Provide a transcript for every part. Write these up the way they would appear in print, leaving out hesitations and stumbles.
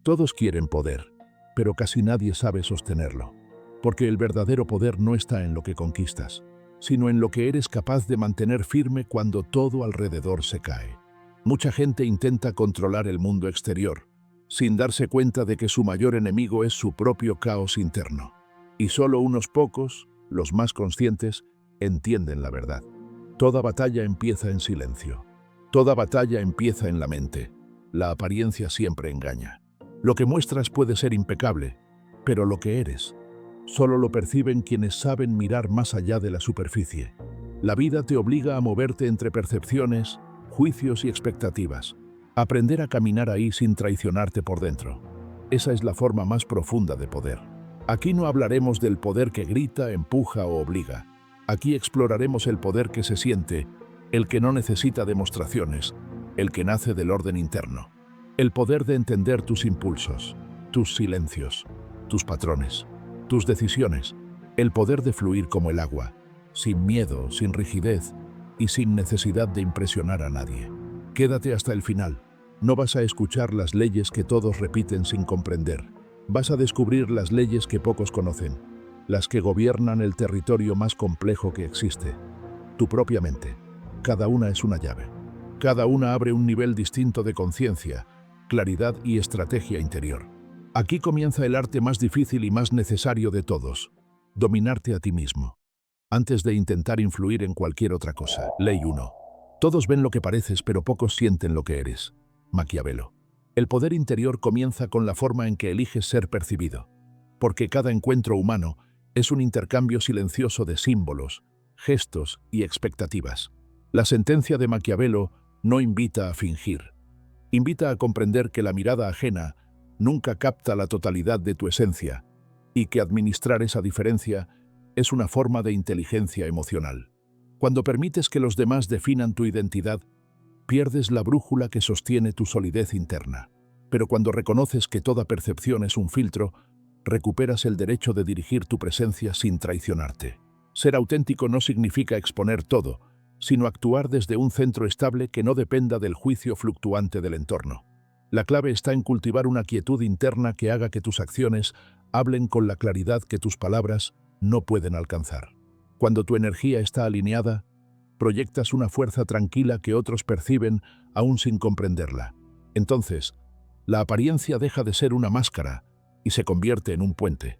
Todos quieren poder, pero casi nadie sabe sostenerlo. Porque el verdadero poder no está en lo que conquistas, sino en lo que eres capaz de mantener firme cuando todo alrededor se cae. Mucha gente intenta controlar el mundo exterior, sin darse cuenta de que su mayor enemigo es su propio caos interno. Y solo unos pocos, los más conscientes, entienden la verdad. Toda batalla empieza en silencio. Toda batalla empieza en la mente. La apariencia siempre engaña. Lo que muestras puede ser impecable, pero lo que eres, solo lo perciben quienes saben mirar más allá de la superficie. La vida te obliga a moverte entre percepciones, juicios y expectativas. Aprender a caminar ahí sin traicionarte por dentro. Esa es la forma más profunda de poder. Aquí no hablaremos del poder que grita, empuja o obliga. Aquí exploraremos el poder que se siente, el que no necesita demostraciones, el que nace del orden interno. El poder de entender tus impulsos, tus silencios, tus patrones, tus decisiones. El poder de fluir como el agua, sin miedo, sin rigidez y sin necesidad de impresionar a nadie. Quédate hasta el final. No vas a escuchar las leyes que todos repiten sin comprender. Vas a descubrir las leyes que pocos conocen, las que gobiernan el territorio más complejo que existe, tu propia mente. Cada una es una llave. Cada una abre un nivel distinto de conciencia, claridad y estrategia interior. Aquí comienza el arte más difícil y más necesario de todos: dominarte a ti mismo, antes de intentar influir en cualquier otra cosa. Ley 1. Todos ven lo que pareces, pero pocos sienten lo que eres. Maquiavelo. El poder interior comienza con la forma en que eliges ser percibido, porque cada encuentro humano es un intercambio silencioso de símbolos, gestos y expectativas. La sentencia de Maquiavelo no invita a fingir. Invita a comprender que la mirada ajena nunca capta la totalidad de tu esencia y que administrar esa diferencia es una forma de inteligencia emocional. Cuando permites que los demás definan tu identidad, pierdes la brújula que sostiene tu solidez interna. Pero cuando reconoces que toda percepción es un filtro, recuperas el derecho de dirigir tu presencia sin traicionarte. Ser auténtico no significa exponer todo, sino actuar desde un centro estable que no dependa del juicio fluctuante del entorno. La clave está en cultivar una quietud interna que haga que tus acciones hablen con la claridad que tus palabras no pueden alcanzar. Cuando tu energía está alineada, proyectas una fuerza tranquila que otros perciben aún sin comprenderla. Entonces, la apariencia deja de ser una máscara y se convierte en un puente,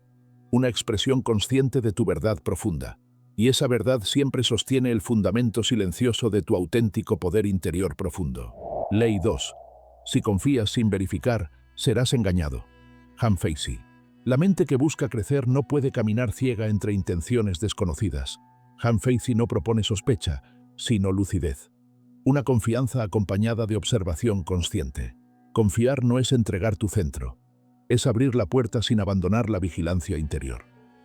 una expresión consciente de tu verdad profunda. Y esa verdad siempre sostiene el fundamento silencioso de tu auténtico poder interior profundo. Ley 2. Si confías sin verificar, serás engañado. Han Feizi. La mente que busca crecer no puede caminar ciega entre intenciones desconocidas. Han Feizi no propone sospecha, sino lucidez. Una confianza acompañada de observación consciente. Confiar no es entregar tu centro, es abrir la puerta sin abandonar la vigilancia interior.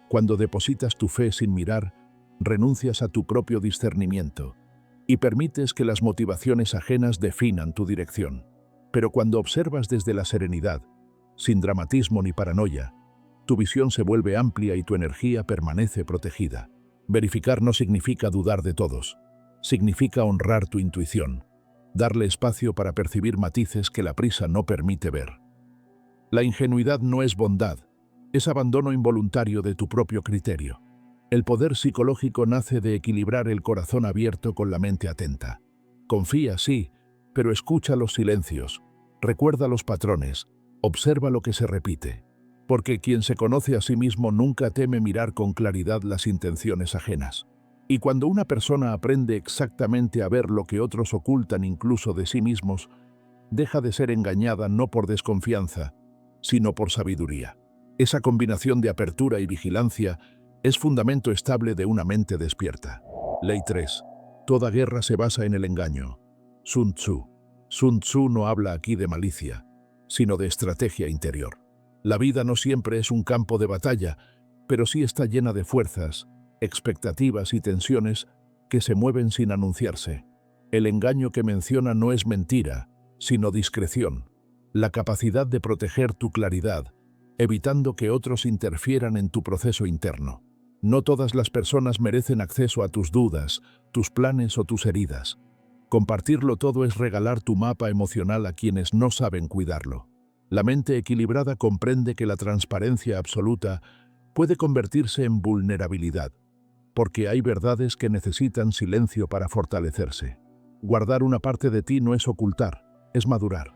Cuando depositas tu fe sin mirar, renuncias a tu propio discernimiento y permites que las motivaciones ajenas definan tu dirección. Pero cuando observas desde la serenidad, sin dramatismo ni paranoia, tu visión se vuelve amplia y tu energía permanece protegida. Verificar no significa dudar de todos, significa honrar tu intuición, darle espacio para percibir matices que la prisa no permite ver. La ingenuidad no es bondad, es abandono involuntario de tu propio criterio. El poder psicológico nace de equilibrar el corazón abierto con la mente atenta. Confía, sí, pero escucha los silencios, recuerda los patrones, observa lo que se repite. Porque quien se conoce a sí mismo nunca teme mirar con claridad las intenciones ajenas. Y cuando una persona aprende exactamente a ver lo que otros ocultan incluso de sí mismos, deja de ser engañada no por desconfianza, sino por sabiduría. Esa combinación de apertura y vigilancia es fundamento estable de una mente despierta. Ley 3. Toda guerra se basa en el engaño. Sun Tzu. Sun Tzu no habla aquí de malicia, sino de estrategia interior. La vida no siempre es un campo de batalla, pero sí está llena de fuerzas, expectativas y tensiones que se mueven sin anunciarse. El engaño que menciona no es mentira, sino discreción, la capacidad de proteger tu claridad, evitando que otros interfieran en tu proceso interno. No todas las personas merecen acceso a tus dudas, tus planes o tus heridas. Compartirlo todo es regalar tu mapa emocional a quienes no saben cuidarlo. La mente equilibrada comprende que la transparencia absoluta puede convertirse en vulnerabilidad, porque hay verdades que necesitan silencio para fortalecerse. Guardar una parte de ti no es ocultar, es madurar.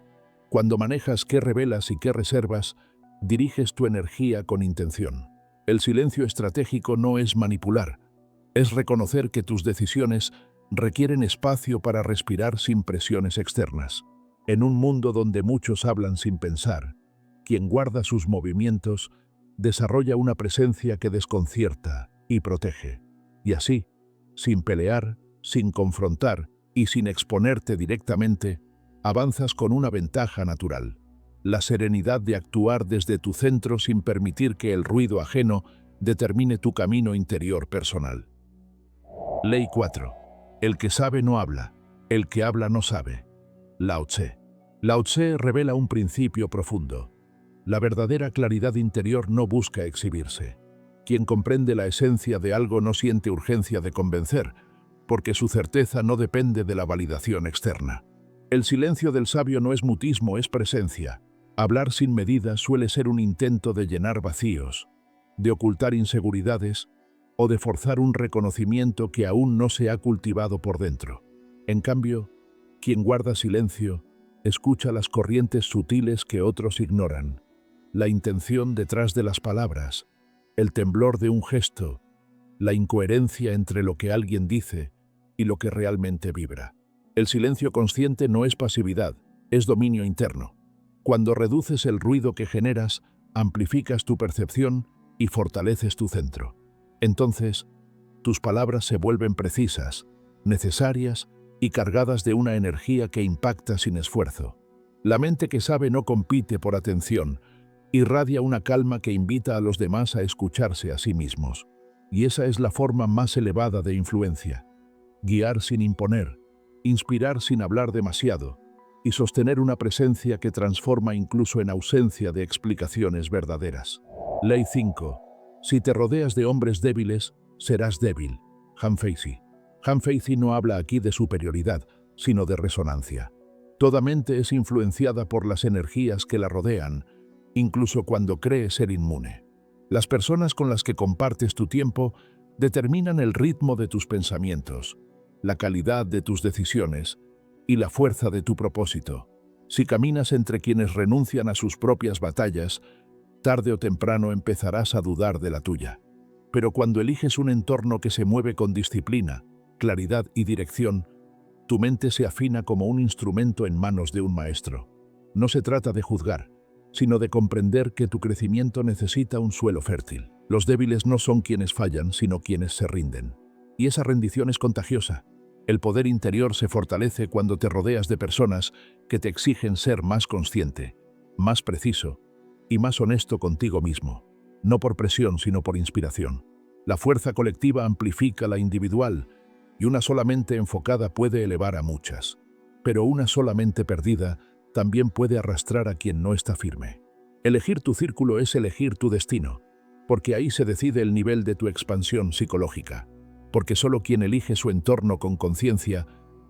Cuando manejas qué revelas y qué reservas, diriges tu energía con intención. El silencio estratégico no es manipular, es reconocer que tus decisiones requieren espacio para respirar sin presiones externas. En un mundo donde muchos hablan sin pensar, quien guarda sus movimientos desarrolla una presencia que desconcierta y protege. Y así, sin pelear, sin confrontar y sin exponerte directamente, avanzas con una ventaja natural: la serenidad de actuar desde tu centro sin permitir que el ruido ajeno determine tu camino interior personal. Ley 4. El que sabe no habla, el que habla no sabe. Lao Tse. Lao Tse revela un principio profundo. La verdadera claridad interior no busca exhibirse. Quien comprende la esencia de algo no siente urgencia de convencer, porque su certeza no depende de la validación externa. El silencio del sabio no es mutismo, es presencia. Hablar sin medida suele ser un intento de llenar vacíos, de ocultar inseguridades o de forzar un reconocimiento que aún no se ha cultivado por dentro. En cambio, quien guarda silencio escucha las corrientes sutiles que otros ignoran, la intención detrás de las palabras, el temblor de un gesto, la incoherencia entre lo que alguien dice y lo que realmente vibra. El silencio consciente no es pasividad, es dominio interno. Cuando reduces el ruido que generas, amplificas tu percepción y fortaleces tu centro. Entonces, tus palabras se vuelven precisas, necesarias y cargadas de una energía que impacta sin esfuerzo. La mente que sabe no compite por atención, irradia una calma que invita a los demás a escucharse a sí mismos. Y esa es la forma más elevada de influencia: guiar sin imponer, inspirar sin hablar demasiado, y sostener una presencia que transforma incluso en ausencia de explicaciones verdaderas. Ley 5. Si te rodeas de hombres débiles, serás débil. Han Feizi. Han Feizi no habla aquí de superioridad, sino de resonancia. Toda mente es influenciada por las energías que la rodean, incluso cuando cree ser inmune. Las personas con las que compartes tu tiempo determinan el ritmo de tus pensamientos, la calidad de tus decisiones y la fuerza de tu propósito. Si caminas entre quienes renuncian a sus propias batallas, tarde o temprano empezarás a dudar de la tuya. Pero cuando eliges un entorno que se mueve con disciplina, claridad y dirección, tu mente se afina como un instrumento en manos de un maestro. No se trata de juzgar, sino de comprender que tu crecimiento necesita un suelo fértil. Los débiles no son quienes fallan, sino quienes se rinden. Y esa rendición es contagiosa. El poder interior se fortalece cuando te rodeas de personas que te exigen ser más consciente, más preciso y más honesto contigo mismo, no por presión, sino por inspiración. La fuerza colectiva amplifica la individual, y una sola mente enfocada puede elevar a muchas. Pero una sola mente perdida también puede arrastrar a quien no está firme. Elegir tu círculo es elegir tu destino, porque ahí se decide el nivel de tu expansión psicológica. Porque solo quien elige su entorno con conciencia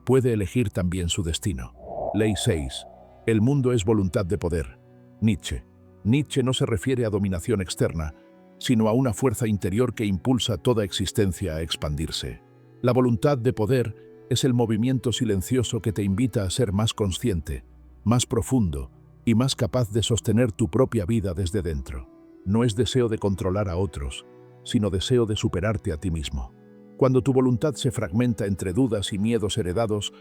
puede elegir también su destino. Ley 6. El mundo es voluntad de poder. Nietzsche. Nietzsche no se refiere a dominación externa, sino a una fuerza interior que impulsa toda existencia a expandirse. La voluntad de poder es el movimiento silencioso que te invita a ser más consciente, más profundo y más capaz de sostener tu propia vida desde dentro. No es deseo de controlar a otros, sino deseo de superarte a ti mismo. Cuando tu voluntad se fragmenta entre dudas y miedos heredados,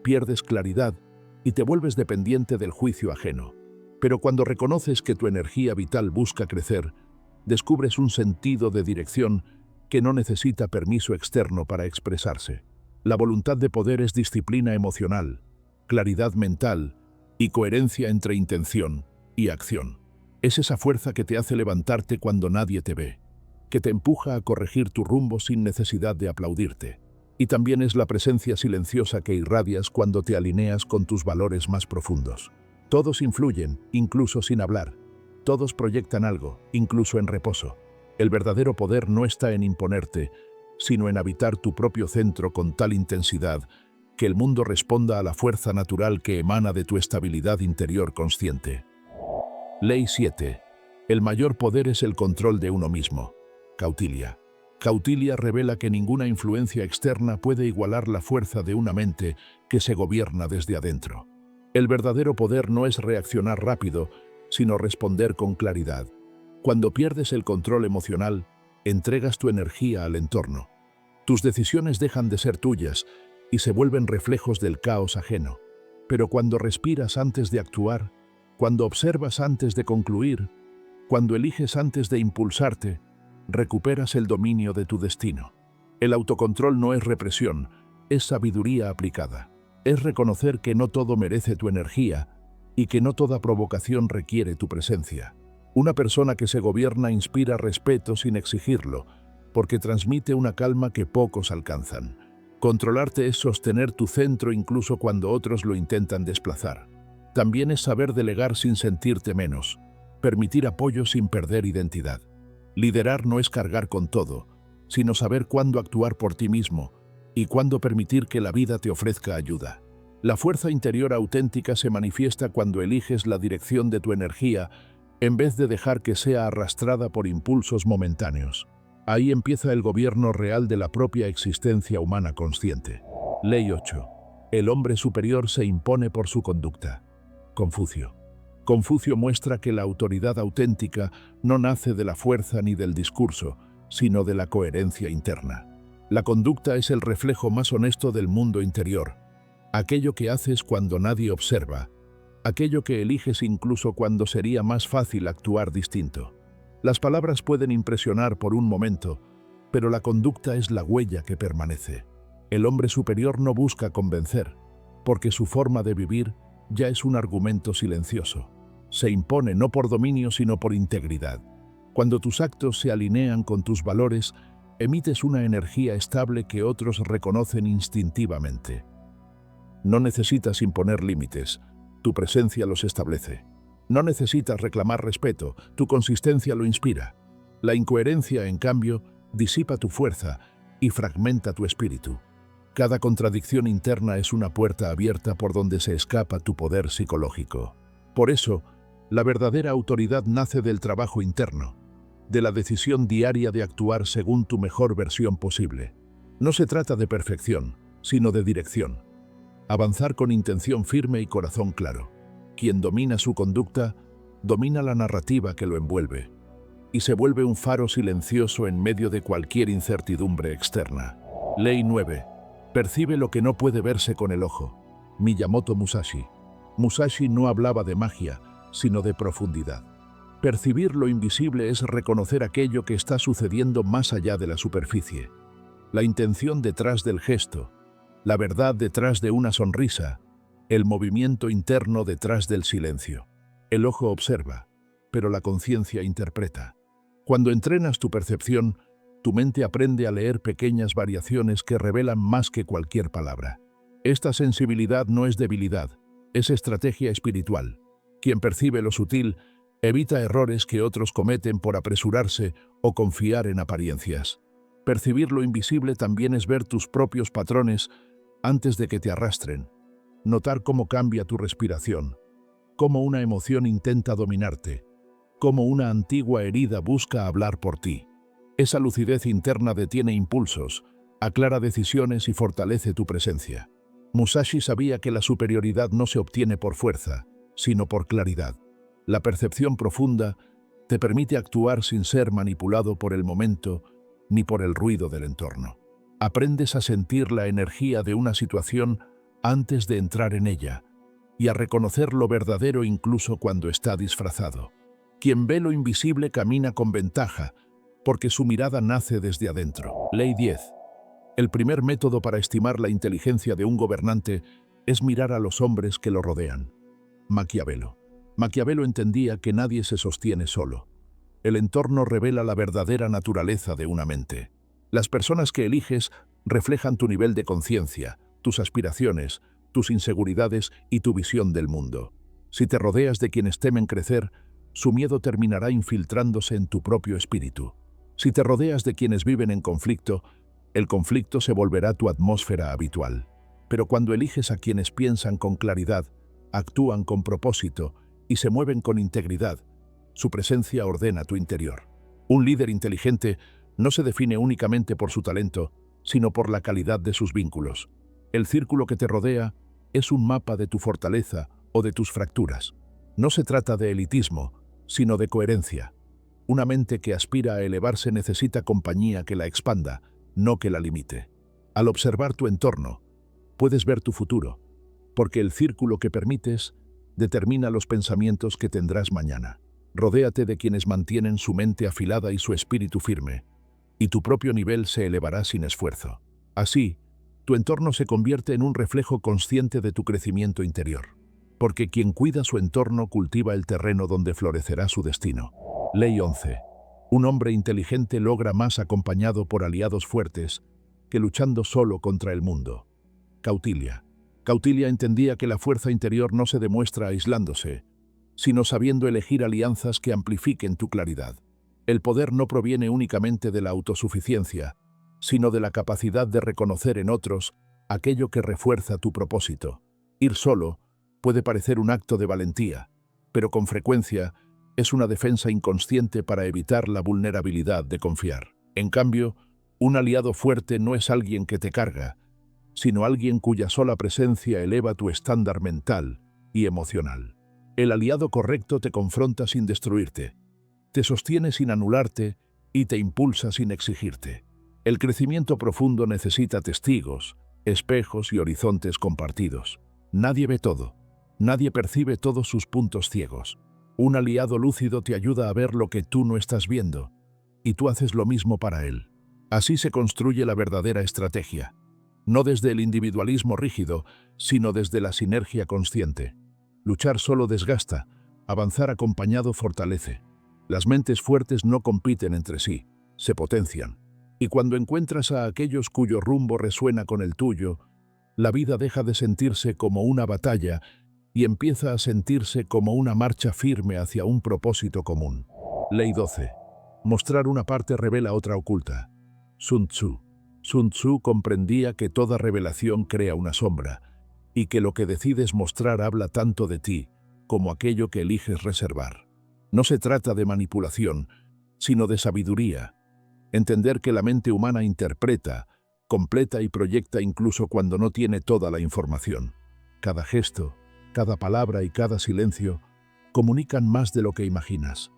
pierdes claridad y te vuelves dependiente del juicio ajeno. Pero cuando reconoces que tu energía vital busca crecer, descubres un sentido de dirección que no necesita permiso externo para expresarse. La voluntad de poder es disciplina emocional, claridad mental y coherencia entre intención y acción. Es esa fuerza que te hace levantarte cuando nadie te ve, que te empuja a corregir tu rumbo sin necesidad de aplaudirte. Y también es la presencia silenciosa que irradias cuando te alineas con tus valores más profundos. Todos influyen, incluso sin hablar. Todos proyectan algo, incluso en reposo. El verdadero poder no está en imponerte, sino en habitar tu propio centro con tal intensidad que el mundo responda a la fuerza natural que emana de tu estabilidad interior consciente. Ley 7. El mayor poder es el control de uno mismo. Kautilya. Kautilya revela que ninguna influencia externa puede igualar la fuerza de una mente que se gobierna desde adentro. El verdadero poder no es reaccionar rápido, sino responder con claridad. Cuando pierdes el control emocional, entregas tu energía al entorno. Tus decisiones dejan de ser tuyas y se vuelven reflejos del caos ajeno. Pero cuando respiras antes de actuar, cuando observas antes de concluir, cuando eliges antes de impulsarte, recuperas el dominio de tu destino. El autocontrol no es represión, es sabiduría aplicada. Es reconocer que no todo merece tu energía y que no toda provocación requiere tu presencia. Una persona que se gobierna inspira respeto sin exigirlo, porque transmite una calma que pocos alcanzan. Controlarte es sostener tu centro incluso cuando otros lo intentan desplazar. También es saber delegar sin sentirte menos, permitir apoyo sin perder identidad. Liderar no es cargar con todo, sino saber cuándo actuar por ti mismo y cuándo permitir que la vida te ofrezca ayuda. La fuerza interior auténtica se manifiesta cuando eliges la dirección de tu energía en vez de dejar que sea arrastrada por impulsos momentáneos. Ahí empieza el gobierno real de la propia existencia humana consciente. Ley 8. El hombre superior se impone por su conducta. Confucio. Confucio muestra que la autoridad auténtica no nace de la fuerza ni del discurso, sino de la coherencia interna. La conducta es el reflejo más honesto del mundo interior. Aquello que haces cuando nadie observa, aquello que eliges incluso cuando sería más fácil actuar distinto. Las palabras pueden impresionar por un momento, pero la conducta es la huella que permanece. El hombre superior no busca convencer, porque su forma de vivir ya es un argumento silencioso. Se impone no por dominio sino por integridad. Cuando tus actos se alinean con tus valores, emites una energía estable que otros reconocen instintivamente. No necesitas imponer límites, tu presencia los establece. No necesitas reclamar respeto, tu consistencia lo inspira. La incoherencia, en cambio, disipa tu fuerza y fragmenta tu espíritu. Cada contradicción interna es una puerta abierta por donde se escapa tu poder psicológico. Por eso, la verdadera autoridad nace del trabajo interno, de la decisión diaria de actuar según tu mejor versión posible. No se trata de perfección, sino de dirección. Avanzar con intención firme y corazón claro. Quien domina su conducta, domina la narrativa que lo envuelve, y se vuelve un faro silencioso en medio de cualquier incertidumbre externa. Ley 9. Percibe lo que no puede verse con el ojo. Miyamoto Musashi. Musashi no hablaba de magia, sino de profundidad. Percibir lo invisible es reconocer aquello que está sucediendo más allá de la superficie. La intención detrás del gesto, la verdad detrás de una sonrisa, el movimiento interno detrás del silencio. El ojo observa, pero la conciencia interpreta. Cuando entrenas tu percepción, tu mente aprende a leer pequeñas variaciones que revelan más que cualquier palabra. Esta sensibilidad no es debilidad, es estrategia espiritual. Quien percibe lo sutil evita errores que otros cometen por apresurarse o confiar en apariencias. Percibir lo invisible también es ver tus propios patrones antes de que te arrastren. Notar cómo cambia tu respiración, cómo una emoción intenta dominarte, cómo una antigua herida busca hablar por ti. Esa lucidez interna detiene impulsos, aclara decisiones y fortalece tu presencia. Musashi sabía que la superioridad no se obtiene por fuerza, sino por claridad. La percepción profunda te permite actuar sin ser manipulado por el momento ni por el ruido del entorno. Aprendes a sentir la energía de una situación antes de entrar en ella y a reconocer lo verdadero incluso cuando está disfrazado. Quien ve lo invisible camina con ventaja, porque su mirada nace desde adentro. Ley 10. El primer método para estimar la inteligencia de un gobernante es mirar a los hombres que lo rodean. Maquiavelo. Maquiavelo entendía que nadie se sostiene solo. El entorno revela la verdadera naturaleza de una mente. Las personas que eliges reflejan tu nivel de conciencia, tus aspiraciones, tus inseguridades y tu visión del mundo. Si te rodeas de quienes temen crecer, su miedo terminará infiltrándose en tu propio espíritu. Si te rodeas de quienes viven en conflicto, el conflicto se volverá tu atmósfera habitual. Pero cuando eliges a quienes piensan con claridad, actúan con propósito y se mueven con integridad, Su presencia ordena tu interior. Un líder inteligente no se define únicamente por su talento, sino por la calidad de sus vínculos. El círculo que te rodea es un mapa de tu fortaleza o de tus fracturas. No se trata de elitismo, sino de coherencia. Una mente que aspira a elevarse necesita compañía que la expanda, no que la limite. Al observar tu entorno, puedes ver tu futuro, porque el círculo que permites determina los pensamientos que tendrás mañana. Rodéate de quienes mantienen su mente afilada y su espíritu firme, y tu propio nivel se elevará sin esfuerzo. Así, tu entorno se convierte en un reflejo consciente de tu crecimiento interior, porque quien cuida su entorno cultiva el terreno donde florecerá su destino. Ley 11. Un hombre inteligente logra más acompañado por aliados fuertes que luchando solo contra el mundo. Kautilya. Kautilya entendía que la fuerza interior no se demuestra aislándose, sino sabiendo elegir alianzas que amplifiquen tu claridad. El poder no proviene únicamente de la autosuficiencia, sino de la capacidad de reconocer en otros aquello que refuerza tu propósito. Ir solo puede parecer un acto de valentía, pero con frecuencia es una defensa inconsciente para evitar la vulnerabilidad de confiar. En cambio, un aliado fuerte no es alguien que te carga, sino alguien cuya sola presencia eleva tu estándar mental y emocional. El aliado correcto te confronta sin destruirte, te sostiene sin anularte y te impulsa sin exigirte. El crecimiento profundo necesita testigos, espejos y horizontes compartidos. Nadie ve todo, nadie percibe todos sus puntos ciegos. Un aliado lúcido te ayuda a ver lo que tú no estás viendo, y tú haces lo mismo para él. Así se construye la verdadera estrategia, no desde el individualismo rígido, sino desde la sinergia consciente. Luchar solo desgasta, avanzar acompañado fortalece. Las mentes fuertes no compiten entre sí, se potencian. Y cuando encuentras a aquellos cuyo rumbo resuena con el tuyo, la vida deja de sentirse como una batalla y empieza a sentirse como una marcha firme hacia un propósito común. Ley 12. Mostrar una parte revela otra oculta. Sun Tzu. Sun Tzu comprendía que toda revelación crea una sombra, y que lo que decides mostrar habla tanto de ti como aquello que eliges reservar. No se trata de manipulación, sino de sabiduría. Entender que la mente humana interpreta, completa y proyecta incluso cuando no tiene toda la información. Cada gesto, cada palabra y cada silencio comunican más de lo que imaginas.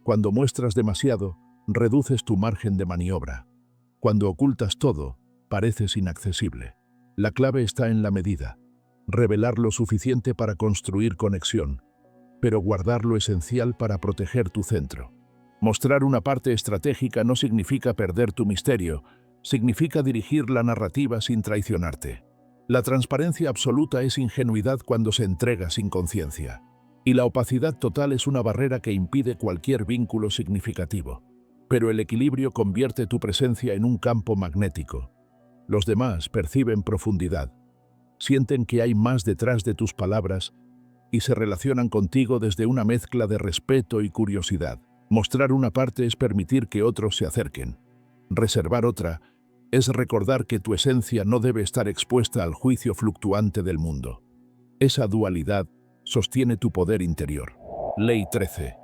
Cuando muestras demasiado, reduces tu margen de maniobra. Cuando ocultas todo, pareces inaccesible. La clave está en la medida. Revelar lo suficiente para construir conexión, pero guardar lo esencial para proteger tu centro. Mostrar una parte estratégica no significa perder tu misterio, significa dirigir la narrativa sin traicionarte. La transparencia absoluta es ingenuidad cuando se entrega sin conciencia, y la opacidad total es una barrera que impide cualquier vínculo significativo. Pero el equilibrio convierte tu presencia en un campo magnético. Los demás perciben profundidad, sienten que hay más detrás de tus palabras y se relacionan contigo desde una mezcla de respeto y curiosidad. Mostrar una parte es permitir que otros se acerquen. Reservar otra es recordar que tu esencia no debe estar expuesta al juicio fluctuante del mundo. Esa dualidad sostiene tu poder interior. Ley 13.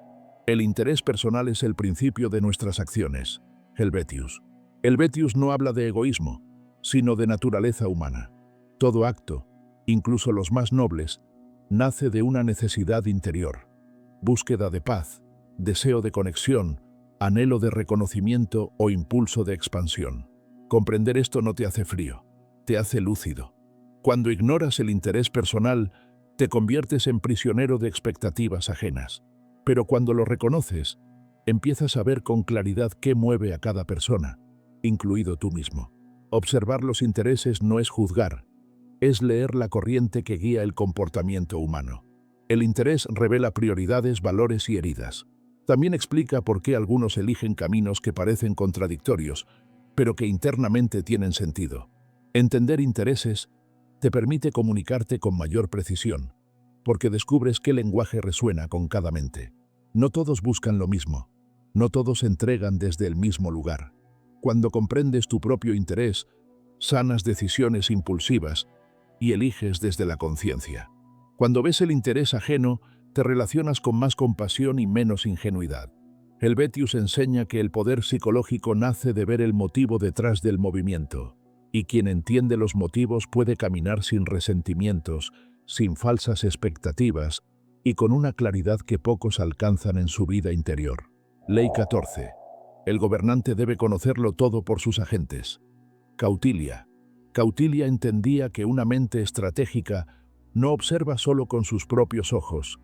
El interés personal es el principio de nuestras acciones. Helvetius. Helvetius no habla de egoísmo, sino de naturaleza humana. Todo acto, incluso los más nobles, nace de una necesidad interior. Búsqueda de paz, deseo de conexión, anhelo de reconocimiento o impulso de expansión. Comprender esto no te hace frío, te hace lúcido. Cuando ignoras el interés personal, te conviertes en prisionero de expectativas ajenas. Pero cuando lo reconoces, empiezas a ver con claridad qué mueve a cada persona, incluido tú mismo. Observar los intereses no es juzgar, es leer la corriente que guía el comportamiento humano. El interés revela prioridades, valores y heridas. También explica por qué algunos eligen caminos que parecen contradictorios, pero que internamente tienen sentido. Entender intereses te permite comunicarte con mayor precisión, porque descubres qué lenguaje resuena con cada mente. No todos buscan lo mismo, no todos entregan desde el mismo lugar. Cuando comprendes tu propio interés, sanas decisiones impulsivas y eliges desde la conciencia. Cuando ves el interés ajeno, Te relacionas con más compasión y menos ingenuidad. Helvetius enseña que el poder psicológico nace de ver el motivo detrás del movimiento, y quien entiende los motivos puede caminar sin resentimientos, sin falsas expectativas y con una claridad que pocos alcanzan en su vida interior. Ley 14. El gobernante debe conocerlo todo por sus agentes. Cautilia. Cautilia entendía que una mente estratégica no observa solo con sus propios ojos,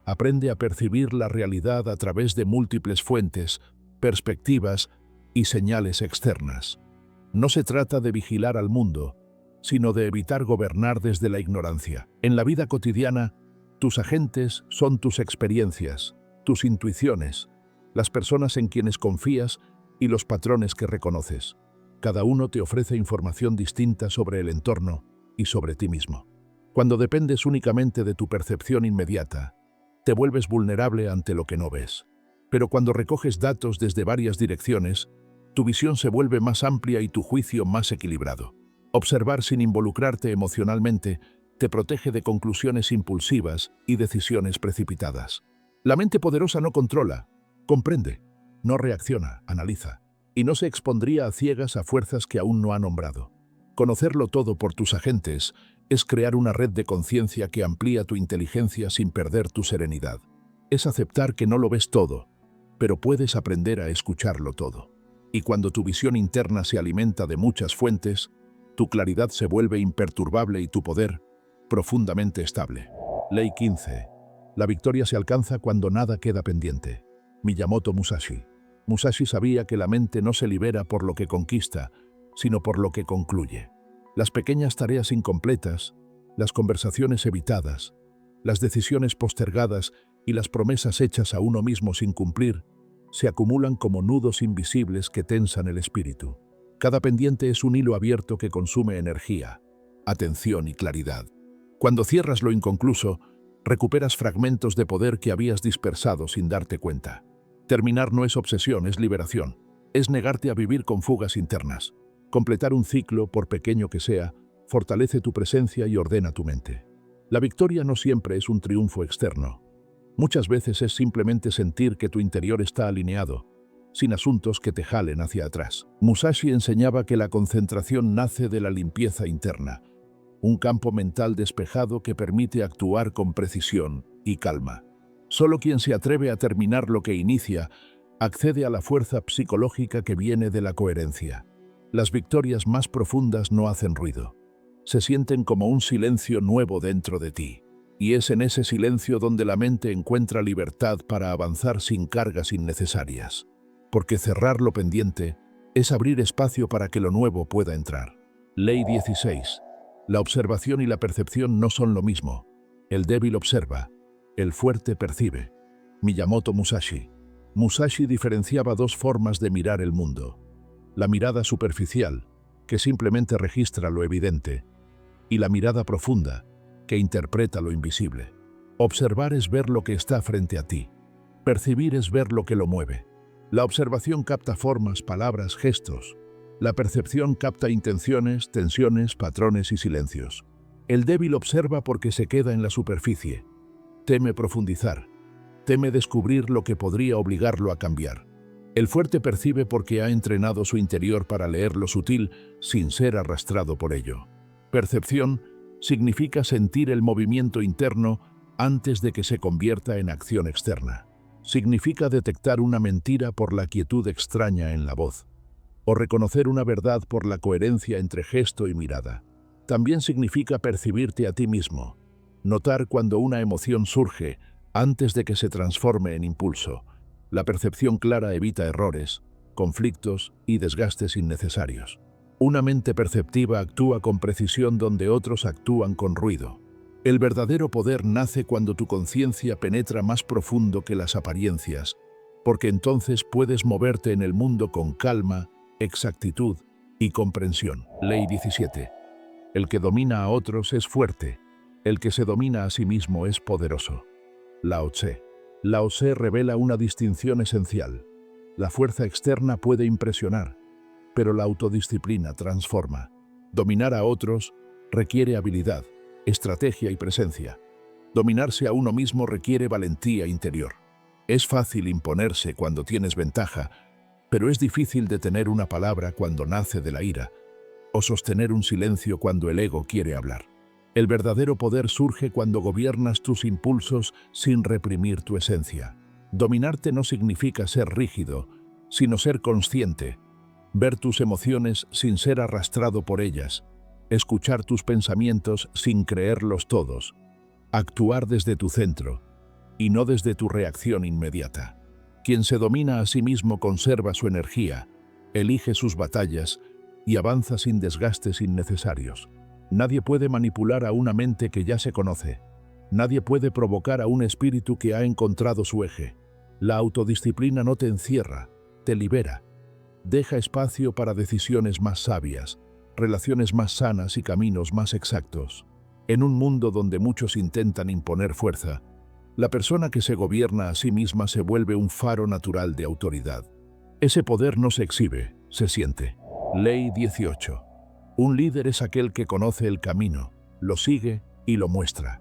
aprende a percibir la realidad a través de múltiples fuentes, perspectivas y señales externas. No se trata de vigilar al mundo, sino de evitar gobernar desde la ignorancia. En la vida cotidiana, tus agentes son tus experiencias, tus intuiciones, las personas en quienes confías y los patrones que reconoces. Cada uno te ofrece información distinta sobre el entorno y sobre ti mismo. Cuando dependes únicamente de tu percepción inmediata, te vuelves vulnerable ante lo que no ves. Pero cuando recoges datos desde varias direcciones, tu visión se vuelve más amplia y tu juicio más equilibrado. Observar sin involucrarte emocionalmente te protege de conclusiones impulsivas y decisiones precipitadas. La mente poderosa no controla, comprende, no reacciona, analiza, y no se expondría a ciegas a fuerzas que aún no ha nombrado. Conocerlo todo por tus agentes es crear una red de conciencia que amplía tu inteligencia sin perder tu serenidad. Es aceptar que no lo ves todo, pero puedes aprender a escucharlo todo. Y cuando tu visión interna se alimenta de muchas fuentes, tu claridad se vuelve imperturbable y tu poder profundamente estable. Ley 15. La victoria se alcanza cuando nada queda pendiente. Miyamoto Musashi. Musashi sabía que la mente no se libera por lo que conquista, sino por lo que concluye. Las pequeñas tareas incompletas, las conversaciones evitadas, las decisiones postergadas y las promesas hechas a uno mismo sin cumplir, se acumulan como nudos invisibles que tensan el espíritu. Cada pendiente es un hilo abierto que consume energía, atención y claridad. Cuando cierras lo inconcluso, recuperas fragmentos de poder que habías dispersado sin darte cuenta. Terminar no es obsesión, es liberación. Es negarte a vivir con fugas internas. Completar un ciclo, por pequeño que sea, fortalece tu presencia y ordena tu mente. La victoria no siempre es un triunfo externo. Muchas veces es simplemente sentir que tu interior está alineado, sin asuntos que te jalen hacia atrás. Musashi enseñaba que la concentración nace de la limpieza interna, un campo mental despejado que permite actuar con precisión y calma. Solo quien se atreve a terminar lo que inicia accede a la fuerza psicológica que viene de la coherencia. Las victorias más profundas no hacen ruido. Se sienten como un silencio nuevo dentro de ti. Y es en ese silencio donde la mente encuentra libertad para avanzar sin cargas innecesarias. Porque cerrar lo pendiente es abrir espacio para que lo nuevo pueda entrar. Ley 16. La observación y la percepción no son lo mismo. El débil observa, el fuerte percibe. Miyamoto Musashi. Musashi diferenciaba dos formas de mirar el mundo. La mirada superficial, que simplemente registra lo evidente, y la mirada profunda, que interpreta lo invisible. Observar es ver lo que está frente a ti. Percibir es ver lo que lo mueve. La observación capta formas, palabras, gestos. La percepción capta intenciones, tensiones, patrones y silencios. El débil observa porque se queda en la superficie. Teme profundizar. Teme descubrir lo que podría obligarlo a cambiar. El fuerte percibe porque ha entrenado su interior para leer lo sutil sin ser arrastrado por ello. Percepción significa sentir el movimiento interno antes de que se convierta en acción externa. Significa detectar una mentira por la quietud extraña en la voz, o reconocer una verdad por la coherencia entre gesto y mirada. También significa percibirte a ti mismo, notar cuando una emoción surge antes de que se transforme en impulso. La percepción clara evita errores, conflictos y desgastes innecesarios. Una mente perceptiva actúa con precisión donde otros actúan con ruido. El verdadero poder nace cuando tu conciencia penetra más profundo que las apariencias, porque entonces puedes moverte en el mundo con calma, exactitud y comprensión. Ley 17. El que domina a otros es fuerte, el que se domina a sí mismo es poderoso. Lao Tse. Lao Tse revela una distinción esencial. La fuerza externa puede impresionar, pero la autodisciplina transforma. Dominar a otros requiere habilidad, estrategia y presencia. Dominarse a uno mismo requiere valentía interior. Es fácil imponerse cuando tienes ventaja, pero es difícil detener una palabra cuando nace de la ira, o sostener un silencio cuando el ego quiere hablar. El verdadero poder surge cuando gobiernas tus impulsos sin reprimir tu esencia. Dominarte no significa ser rígido, sino ser consciente, ver tus emociones sin ser arrastrado por ellas, escuchar tus pensamientos sin creerlos todos, actuar desde tu centro y no desde tu reacción inmediata. Quien se domina a sí mismo conserva su energía, elige sus batallas y avanza sin desgastes innecesarios. Nadie puede manipular a una mente que ya se conoce. Nadie puede provocar a un espíritu que ha encontrado su eje. La autodisciplina no te encierra, te libera. Deja espacio para decisiones más sabias, relaciones más sanas y caminos más exactos. En un mundo donde muchos intentan imponer fuerza, la persona que se gobierna a sí misma se vuelve un faro natural de autoridad. Ese poder no se exhibe, se siente. Ley 18. Un líder es aquel que conoce el camino, lo sigue y lo muestra.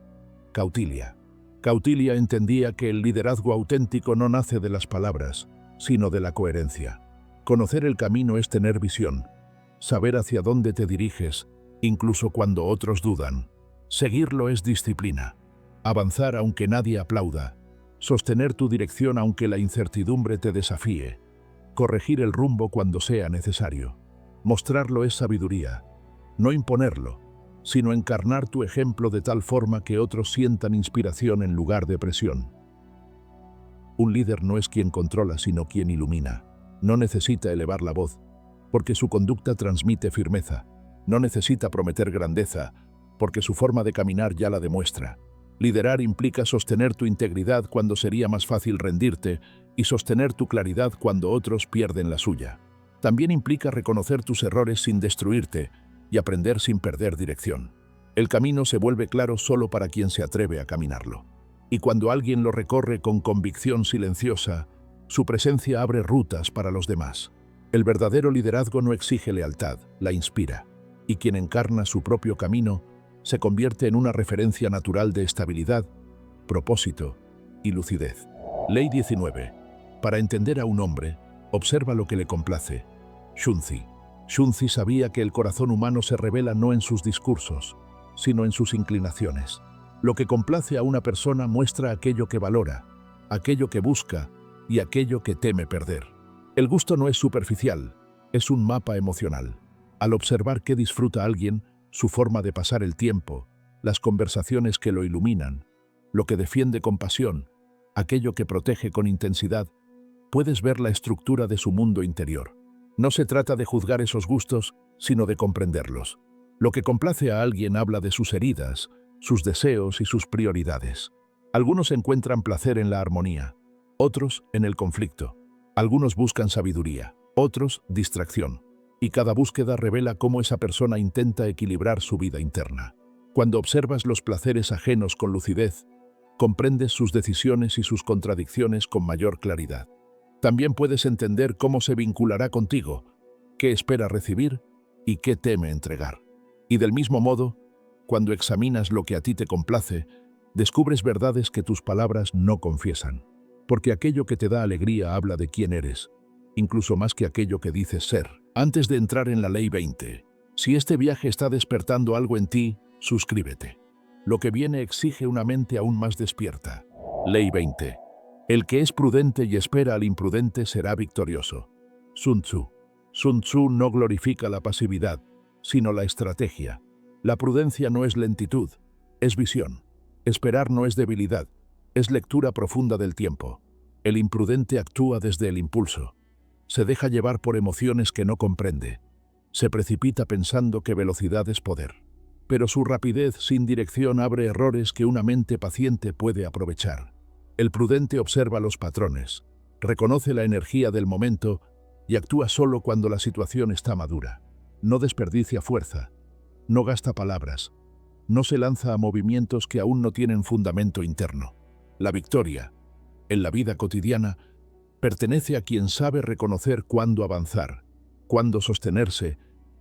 Kautilya. Kautilya entendía que el liderazgo auténtico no nace de las palabras, sino de la coherencia. Conocer el camino es tener visión, saber hacia dónde te diriges, incluso cuando otros dudan. Seguirlo es disciplina. Avanzar aunque nadie aplauda. Sostener tu dirección aunque la incertidumbre te desafíe. Corregir el rumbo cuando sea necesario. Mostrarlo es sabiduría. No imponerlo, sino encarnar tu ejemplo de tal forma que otros sientan inspiración en lugar de presión. Un líder no es quien controla, sino quien ilumina. No necesita elevar la voz, porque su conducta transmite firmeza. No necesita prometer grandeza, porque su forma de caminar ya la demuestra. Liderar implica sostener tu integridad cuando sería más fácil rendirte y sostener tu claridad cuando otros pierden la suya. También implica reconocer tus errores sin destruirte y aprender sin perder dirección. El camino se vuelve claro solo para quien se atreve a caminarlo. Y cuando alguien lo recorre con convicción silenciosa, su presencia abre rutas para los demás. El verdadero liderazgo no exige lealtad, la inspira. Y quien encarna su propio camino se convierte en una referencia natural de estabilidad, propósito y lucidez. Ley 19. Para entender a un hombre, observa lo que le complace. Shunzi. Shunzi sabía que el corazón humano se revela no en sus discursos, sino en sus inclinaciones. Lo que complace a una persona muestra aquello que valora, aquello que busca y aquello que teme perder. El gusto no es superficial, es un mapa emocional. Al observar qué disfruta alguien, su forma de pasar el tiempo, las conversaciones que lo iluminan, lo que defiende con pasión, aquello que protege con intensidad, puedes ver la estructura de su mundo interior. No se trata de juzgar esos gustos, sino de comprenderlos. Lo que complace a alguien habla de sus heridas, sus deseos y sus prioridades. Algunos encuentran placer en la armonía, otros en el conflicto. Algunos buscan sabiduría, otros distracción. Y cada búsqueda revela cómo esa persona intenta equilibrar su vida interna. Cuando observas los placeres ajenos con lucidez, comprendes sus decisiones y sus contradicciones con mayor claridad. También puedes entender cómo se vinculará contigo, qué espera recibir y qué teme entregar. Y del mismo modo, cuando examinas lo que a ti te complace, descubres verdades que tus palabras no confiesan. Porque aquello que te da alegría habla de quién eres, incluso más que aquello que dices ser. Antes de entrar en la Ley 20, si este viaje está despertando algo en ti, suscríbete. Lo que viene exige una mente aún más despierta. Ley 20. El que es prudente y espera al imprudente será victorioso. Sun Tzu. Sun Tzu no glorifica la pasividad, sino la estrategia. La prudencia no es lentitud, es visión. Esperar no es debilidad, es lectura profunda del tiempo. El imprudente actúa desde el impulso. Se deja llevar por emociones que no comprende. Se precipita pensando que velocidad es poder. Pero su rapidez sin dirección abre errores que una mente paciente puede aprovechar. El prudente observa los patrones, reconoce la energía del momento y actúa solo cuando la situación está madura. No desperdicia fuerza, no gasta palabras, no se lanza a movimientos que aún no tienen fundamento interno. La victoria, en la vida cotidiana, pertenece a quien sabe reconocer cuándo avanzar, cuándo sostenerse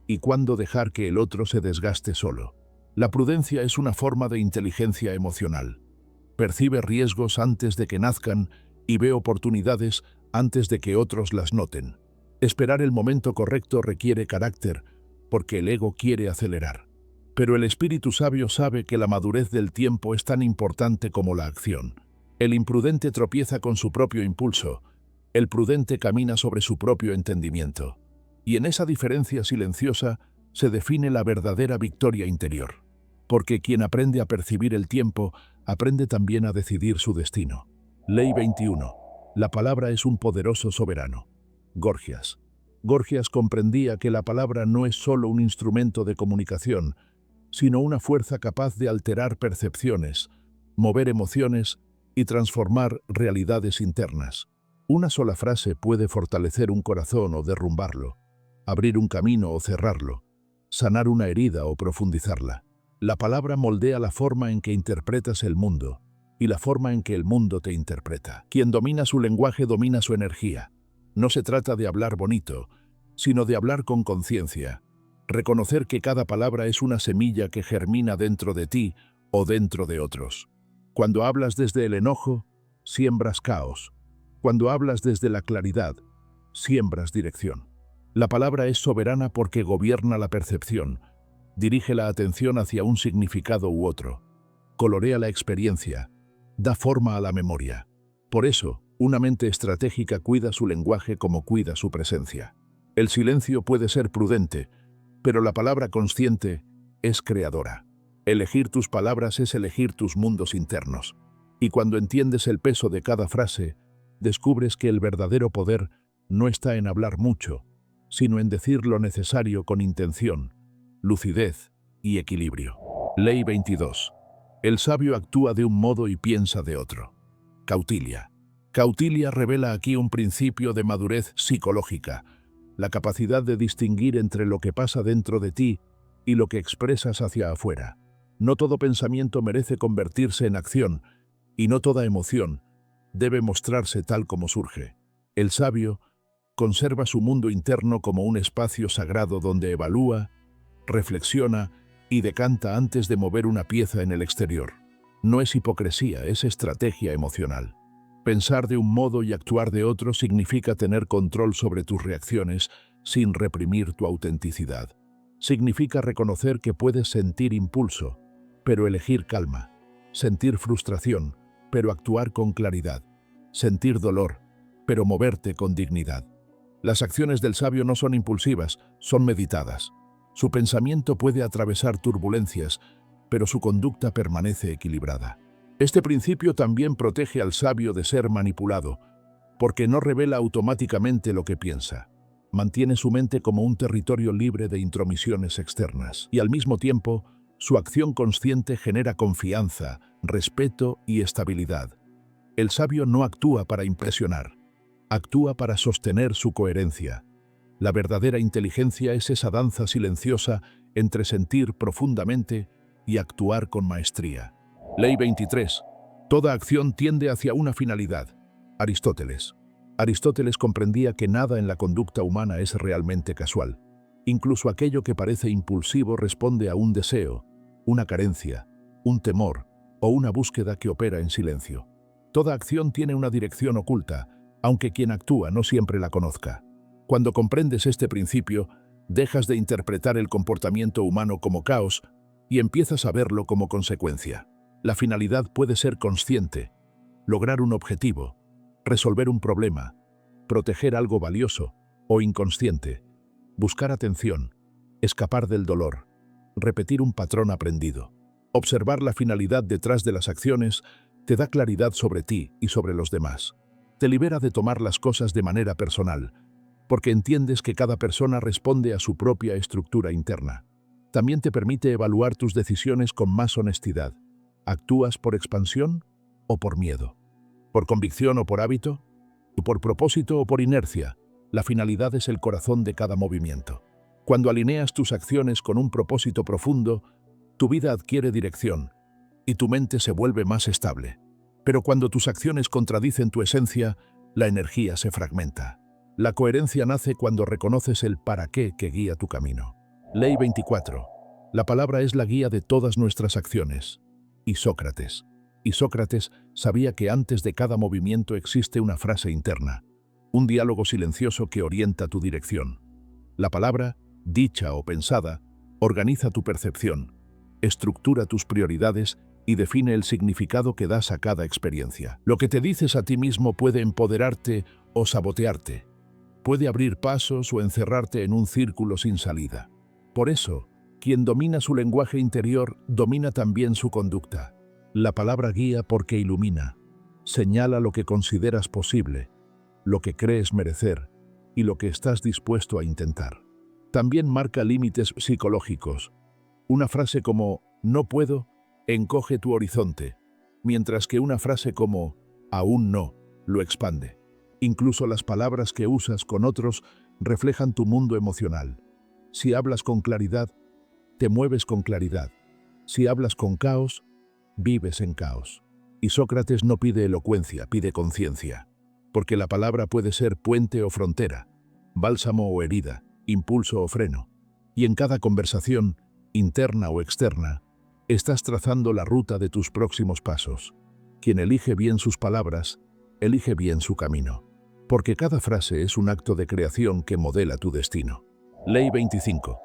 y cuándo dejar que el otro se desgaste solo. La prudencia es una forma de inteligencia emocional. Percibe riesgos antes de que nazcan y ve oportunidades antes de que otros las noten. Esperar el momento correcto requiere carácter, porque el ego quiere acelerar. Pero el espíritu sabio sabe que la madurez del tiempo es tan importante como la acción. El imprudente tropieza con su propio impulso, el prudente camina sobre su propio entendimiento. Y en esa diferencia silenciosa se define la verdadera victoria interior. Porque quien aprende a percibir el tiempo, aprende también a decidir su destino. Ley 21. La palabra es un poderoso soberano. Gorgias. Gorgias comprendía que la palabra no es solo un instrumento de comunicación, sino una fuerza capaz de alterar percepciones, mover emociones y transformar realidades internas. Una sola frase puede fortalecer un corazón o derrumbarlo, abrir un camino o cerrarlo, sanar una herida o profundizarla. La palabra moldea la forma en que interpretas el mundo y la forma en que el mundo te interpreta. Quien domina su lenguaje domina su energía. No se trata de hablar bonito, sino de hablar con conciencia. Reconocer que cada palabra es una semilla que germina dentro de ti o dentro de otros. Cuando hablas desde el enojo, siembras caos. Cuando hablas desde la claridad, siembras dirección. La palabra es soberana porque gobierna la percepción, dirige la atención hacia un significado u otro, colorea la experiencia, da forma a la memoria. Por eso, una mente estratégica cuida su lenguaje como cuida su presencia. El silencio puede ser prudente, pero la palabra consciente es creadora. Elegir tus palabras es elegir tus mundos internos. Y cuando entiendes el peso de cada frase, descubres que el verdadero poder no está en hablar mucho, sino en decir lo necesario con intención, lucidez y equilibrio. Ley 22. El sabio actúa de un modo y piensa de otro. Kautilya. Kautilya revela aquí un principio de madurez psicológica, la capacidad de distinguir entre lo que pasa dentro de ti y lo que expresas hacia afuera. No todo pensamiento merece convertirse en acción, y no toda emoción debe mostrarse tal como surge. El sabio conserva su mundo interno como un espacio sagrado donde evalúa, reflexiona y decanta antes de mover una pieza en el exterior. No es hipocresía, es estrategia emocional. Pensar de un modo y actuar de otro significa tener control sobre tus reacciones sin reprimir tu autenticidad. Significa reconocer que puedes sentir impulso, pero elegir calma. Sentir frustración, pero actuar con claridad. Sentir dolor, pero moverte con dignidad. Las acciones del sabio no son impulsivas, son meditadas. Su pensamiento puede atravesar turbulencias, pero su conducta permanece equilibrada. Este principio también protege al sabio de ser manipulado, porque no revela automáticamente lo que piensa. Mantiene su mente como un territorio libre de intromisiones externas, y al mismo tiempo, su acción consciente genera confianza, respeto y estabilidad. El sabio no actúa para impresionar, actúa para sostener su coherencia. La verdadera inteligencia es esa danza silenciosa entre sentir profundamente y actuar con maestría. Ley 23. Toda acción tiende hacia una finalidad. Aristóteles. Aristóteles comprendía que nada en la conducta humana es realmente casual. Incluso aquello que parece impulsivo responde a un deseo, una carencia, un temor o una búsqueda que opera en silencio. Toda acción tiene una dirección oculta, aunque quien actúa no siempre la conozca. Cuando comprendes este principio, dejas de interpretar el comportamiento humano como caos y empiezas a verlo como consecuencia. La finalidad puede ser consciente, lograr un objetivo, resolver un problema, proteger algo valioso, o inconsciente, buscar atención, escapar del dolor, repetir un patrón aprendido. Observar la finalidad detrás de las acciones te da claridad sobre ti y sobre los demás. Te libera de tomar las cosas de manera personal, porque entiendes que cada persona responde a su propia estructura interna. También te permite evaluar tus decisiones con más honestidad. ¿Actúas por expansión o por miedo? ¿Por convicción o por hábito? ¿Por propósito o por inercia? La finalidad es el corazón de cada movimiento. Cuando alineas tus acciones con un propósito profundo, tu vida adquiere dirección y tu mente se vuelve más estable. Pero cuando tus acciones contradicen tu esencia, la energía se fragmenta. La coherencia nace cuando reconoces el para qué que guía tu camino. Ley 24. La palabra es la guía de todas nuestras acciones. Y Sócrates. Y Sócrates sabía que antes de cada movimiento existe una frase interna, un diálogo silencioso que orienta tu dirección. La palabra, dicha o pensada, organiza tu percepción, estructura tus prioridades y define el significado que das a cada experiencia. Lo que te dices a ti mismo puede empoderarte o sabotearte. Puede abrir pasos o encerrarte en un círculo sin salida. Por eso, quien domina su lenguaje interior, domina también su conducta. La palabra guía porque ilumina. Señala lo que consideras posible, lo que crees merecer y lo que estás dispuesto a intentar. También marca límites psicológicos. Una frase como «no puedo» encoge tu horizonte, mientras que una frase como «aún no» lo expande. Incluso las palabras que usas con otros reflejan tu mundo emocional. Si hablas con claridad, te mueves con claridad. Si hablas con caos, vives en caos. Y Sócrates no pide elocuencia, pide conciencia. Porque la palabra puede ser puente o frontera, bálsamo o herida, impulso o freno. Y en cada conversación, interna o externa, estás trazando la ruta de tus próximos pasos. Quien elige bien sus palabras, elige bien su camino. Porque cada frase es un acto de creación que modela tu destino. Ley 25.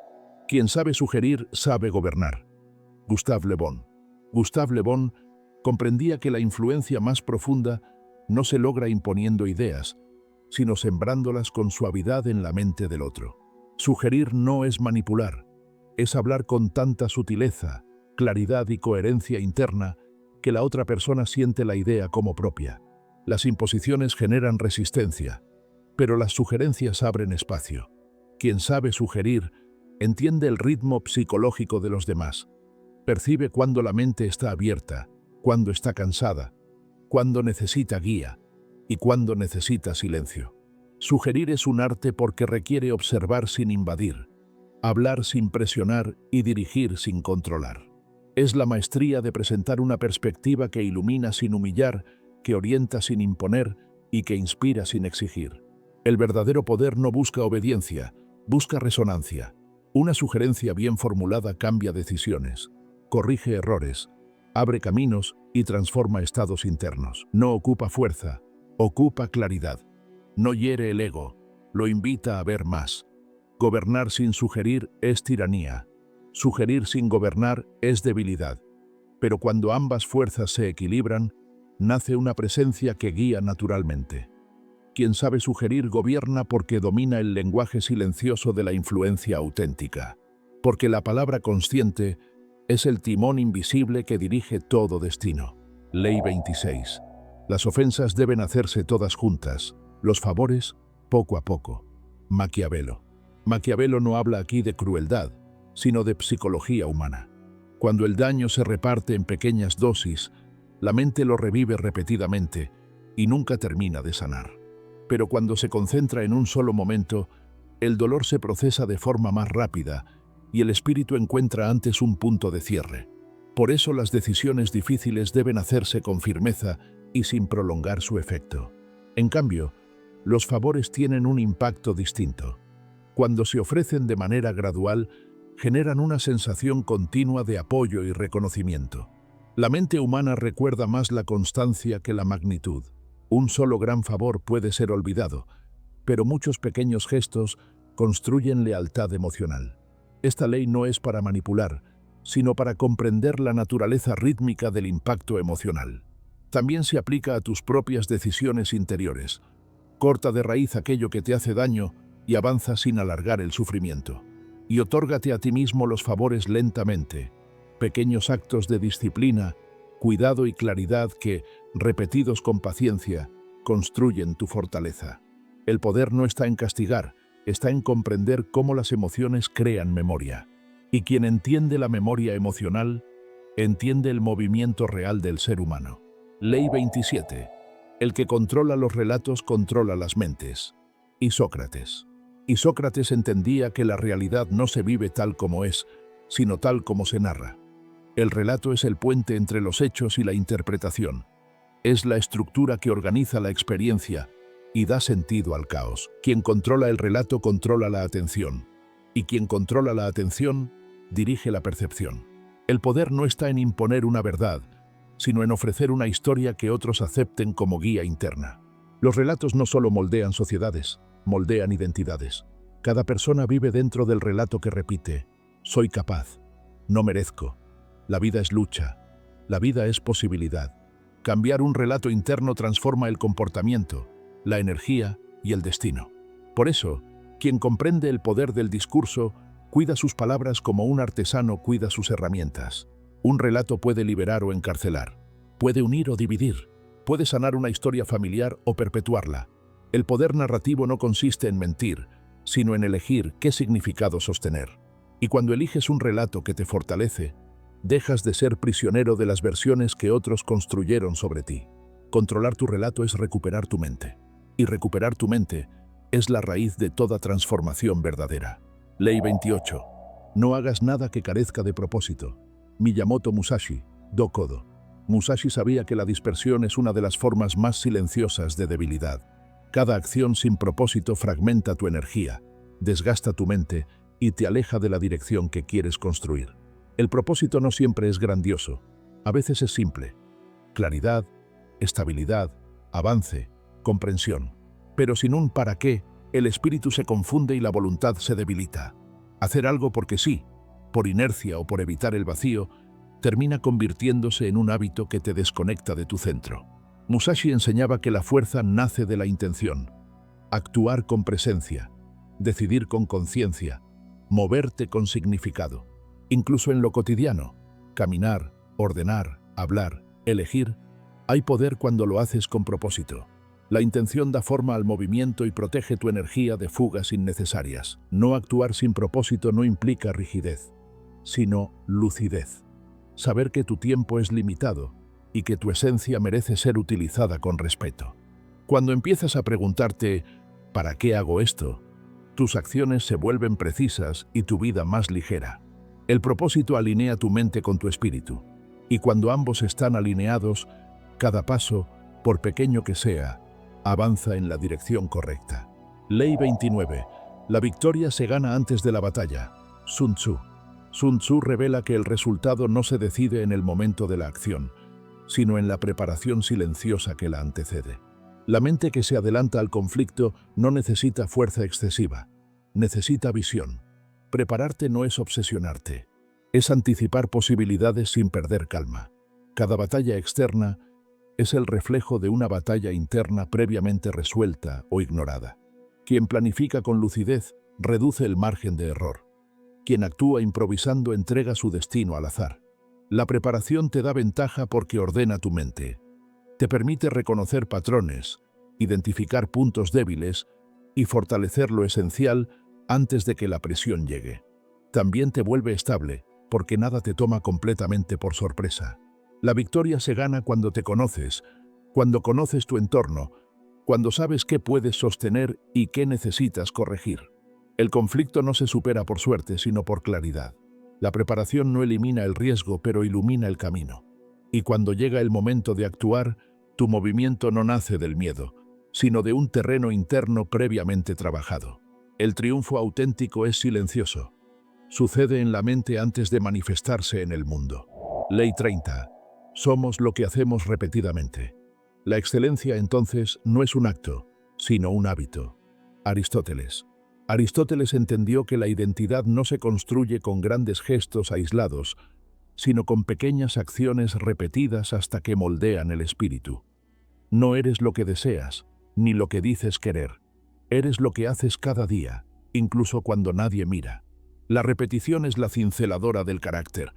Quien sabe sugerir, sabe gobernar. Gustave Le Bon. Gustave Le Bon comprendía que la influencia más profunda no se logra imponiendo ideas, sino sembrándolas con suavidad en la mente del otro. Sugerir no es manipular, es hablar con tanta sutileza, claridad y coherencia interna que la otra persona siente la idea como propia. Las imposiciones generan resistencia, pero las sugerencias abren espacio. Quien sabe sugerir entiende el ritmo psicológico de los demás. Percibe cuando la mente está abierta, cuando está cansada, cuando necesita guía y cuando necesita silencio. Sugerir es un arte porque requiere observar sin invadir, hablar sin presionar y dirigir sin controlar. Es la maestría de presentar una perspectiva que ilumina sin humillar, que orienta sin imponer y que inspira sin exigir. El verdadero poder no busca obediencia, busca resonancia. Una sugerencia bien formulada cambia decisiones, corrige errores, abre caminos y transforma estados internos. No ocupa fuerza, ocupa claridad. No hiere el ego, lo invita a ver más. Gobernar sin sugerir es tiranía. Sugerir sin gobernar es debilidad. Pero cuando ambas fuerzas se equilibran, nace una presencia que guía naturalmente. Quien sabe sugerir gobierna porque domina el lenguaje silencioso de la influencia auténtica. Porque la palabra consciente es el timón invisible que dirige todo destino. Ley 26. Las ofensas deben hacerse todas juntas, los favores poco a poco. Maquiavelo. Maquiavelo no habla aquí de crueldad, sino de psicología humana. Cuando el daño se reparte en pequeñas dosis, la mente lo revive repetidamente y nunca termina de sanar. Pero cuando se concentra en un solo momento, el dolor se procesa de forma más rápida y el espíritu encuentra antes un punto de cierre. Por eso las decisiones difíciles deben hacerse con firmeza y sin prolongar su efecto. En cambio, los favores tienen un impacto distinto. Cuando se ofrecen de manera gradual, generan una sensación continua de apoyo y reconocimiento. La mente humana recuerda más la constancia que la magnitud. Un solo gran favor puede ser olvidado, pero muchos pequeños gestos construyen lealtad emocional. Esta ley no es para manipular, sino para comprender la naturaleza rítmica del impacto emocional. También se aplica a tus propias decisiones interiores. Corta de raíz aquello que te hace daño y avanza sin alargar el sufrimiento. Y otórgate a ti mismo los favores lentamente, pequeños actos de disciplina, cuidado y claridad que, repetidos con paciencia, construyen tu fortaleza. El poder no está en castigar, está en comprender cómo las emociones crean memoria. Y quien entiende la memoria emocional, entiende el movimiento real del ser humano. Ley 27. El que controla los relatos controla las mentes. Y Sócrates entendía que la realidad no se vive tal como es, sino tal como se narra. El relato es el puente entre los hechos y la interpretación. Es la estructura que organiza la experiencia y da sentido al caos. Quien controla el relato controla la atención, y quien controla la atención dirige la percepción. El poder no está en imponer una verdad, sino en ofrecer una historia que otros acepten como guía interna. Los relatos no solo moldean sociedades, moldean identidades. Cada persona vive dentro del relato que repite: soy capaz, no merezco, la vida es lucha, la vida es posibilidad. Cambiar un relato interno transforma el comportamiento, la energía y el destino. Por eso, quien comprende el poder del discurso, cuida sus palabras como un artesano cuida sus herramientas. Un relato puede liberar o encarcelar, puede unir o dividir, puede sanar una historia familiar o perpetuarla. El poder narrativo no consiste en mentir, sino en elegir qué significado sostener. Y cuando eliges un relato que te fortalece, dejas de ser prisionero de las versiones que otros construyeron sobre ti. Controlar tu relato es recuperar tu mente. Y recuperar tu mente es la raíz de toda transformación verdadera. Ley 28. No hagas nada que carezca de propósito. Miyamoto Musashi, Do-Kodo. Musashi sabía que la dispersión es una de las formas más silenciosas de debilidad. Cada acción sin propósito fragmenta tu energía, desgasta tu mente y te aleja de la dirección que quieres construir. El propósito no siempre es grandioso, a veces es simple. Claridad, estabilidad, avance, comprensión. Pero sin un para qué, el espíritu se confunde y la voluntad se debilita. Hacer algo porque sí, por inercia o por evitar el vacío, termina convirtiéndose en un hábito que te desconecta de tu centro. Musashi enseñaba que la fuerza nace de la intención. Actuar con presencia, decidir con conciencia, moverte con significado. Incluso en lo cotidiano, caminar, ordenar, hablar, elegir, hay poder cuando lo haces con propósito. La intención da forma al movimiento y protege tu energía de fugas innecesarias. No actuar sin propósito no implica rigidez, sino lucidez. Saber que tu tiempo es limitado y que tu esencia merece ser utilizada con respeto. Cuando empiezas a preguntarte ¿para qué hago esto?, tus acciones se vuelven precisas y tu vida más ligera. El propósito alinea tu mente con tu espíritu, y cuando ambos están alineados, cada paso, por pequeño que sea, avanza en la dirección correcta. Ley 29. La victoria se gana antes de la batalla. Sun Tzu. Sun Tzu revela que el resultado no se decide en el momento de la acción, sino en la preparación silenciosa que la antecede. La mente que se adelanta al conflicto no necesita fuerza excesiva, necesita visión. Prepararte no es obsesionarte, es anticipar posibilidades sin perder calma. Cada batalla externa es el reflejo de una batalla interna previamente resuelta o ignorada. Quien planifica con lucidez reduce el margen de error. Quien actúa improvisando entrega su destino al azar. La preparación te da ventaja porque ordena tu mente. Te permite reconocer patrones, identificar puntos débiles y fortalecer lo esencial antes de que la presión llegue. También te vuelve estable porque nada te toma completamente por sorpresa. La victoria se gana cuando te conoces, cuando conoces tu entorno, cuando sabes qué puedes sostener y qué necesitas corregir. El conflicto no se supera por suerte, sino por claridad. La preparación no elimina el riesgo, pero ilumina el camino. Y cuando llega el momento de actuar, tu movimiento no nace del miedo, sino de un terreno interno previamente trabajado. El triunfo auténtico es silencioso. Sucede en la mente antes de manifestarse en el mundo. Ley 30. Somos lo que hacemos repetidamente. La excelencia, entonces, no es un acto, sino un hábito. Aristóteles. Aristóteles entendió que la identidad no se construye con grandes gestos aislados, sino con pequeñas acciones repetidas hasta que moldean el espíritu. No eres lo que deseas, ni lo que dices querer. Eres lo que haces cada día, incluso cuando nadie mira. La repetición es la cinceladora del carácter.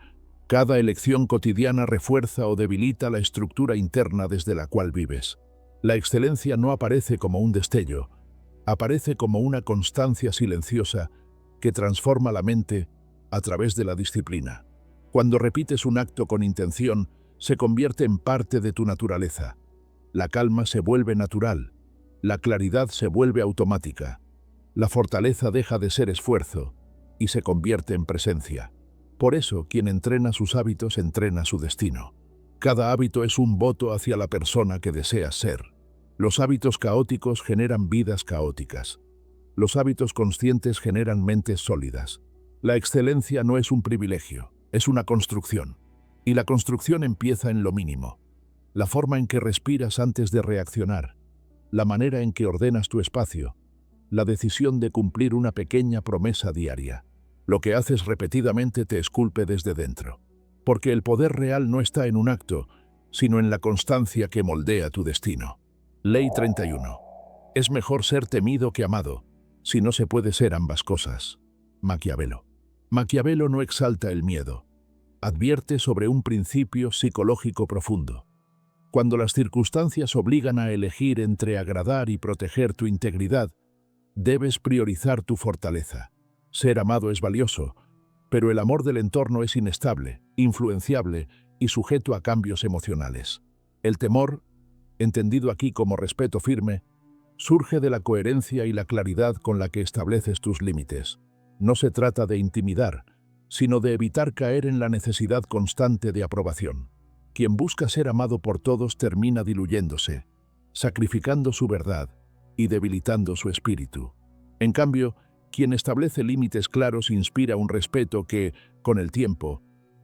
Cada elección cotidiana refuerza o debilita la estructura interna desde la cual vives. La excelencia no aparece como un destello, aparece como una constancia silenciosa que transforma la mente a través de la disciplina. Cuando repites un acto con intención, se convierte en parte de tu naturaleza. La calma se vuelve natural, la claridad se vuelve automática, la fortaleza deja de ser esfuerzo y se convierte en presencia. Por eso, quien entrena sus hábitos entrena su destino. Cada hábito es un voto hacia la persona que deseas ser. Los hábitos caóticos generan vidas caóticas. Los hábitos conscientes generan mentes sólidas. La excelencia no es un privilegio, es una construcción. Y la construcción empieza en lo mínimo. La forma en que respiras antes de reaccionar, la manera en que ordenas tu espacio, la decisión de cumplir una pequeña promesa diaria. Lo que haces repetidamente te esculpe desde dentro. Porque el poder real no está en un acto, sino en la constancia que moldea tu destino. Ley 31. Es mejor ser temido que amado, si no se puede ser ambas cosas. Maquiavelo. Maquiavelo no exalta el miedo. Advierte sobre un principio psicológico profundo. Cuando las circunstancias obligan a elegir entre agradar y proteger tu integridad, debes priorizar tu fortaleza. Ser amado es valioso, pero el amor del entorno es inestable, influenciable y sujeto a cambios emocionales. El temor, entendido aquí como respeto firme, surge de la coherencia y la claridad con la que estableces tus límites. No se trata de intimidar, sino de evitar caer en la necesidad constante de aprobación. Quien busca ser amado por todos termina diluyéndose, sacrificando su verdad y debilitando su espíritu. En cambio, quien establece límites claros inspira un respeto que, con el tiempo,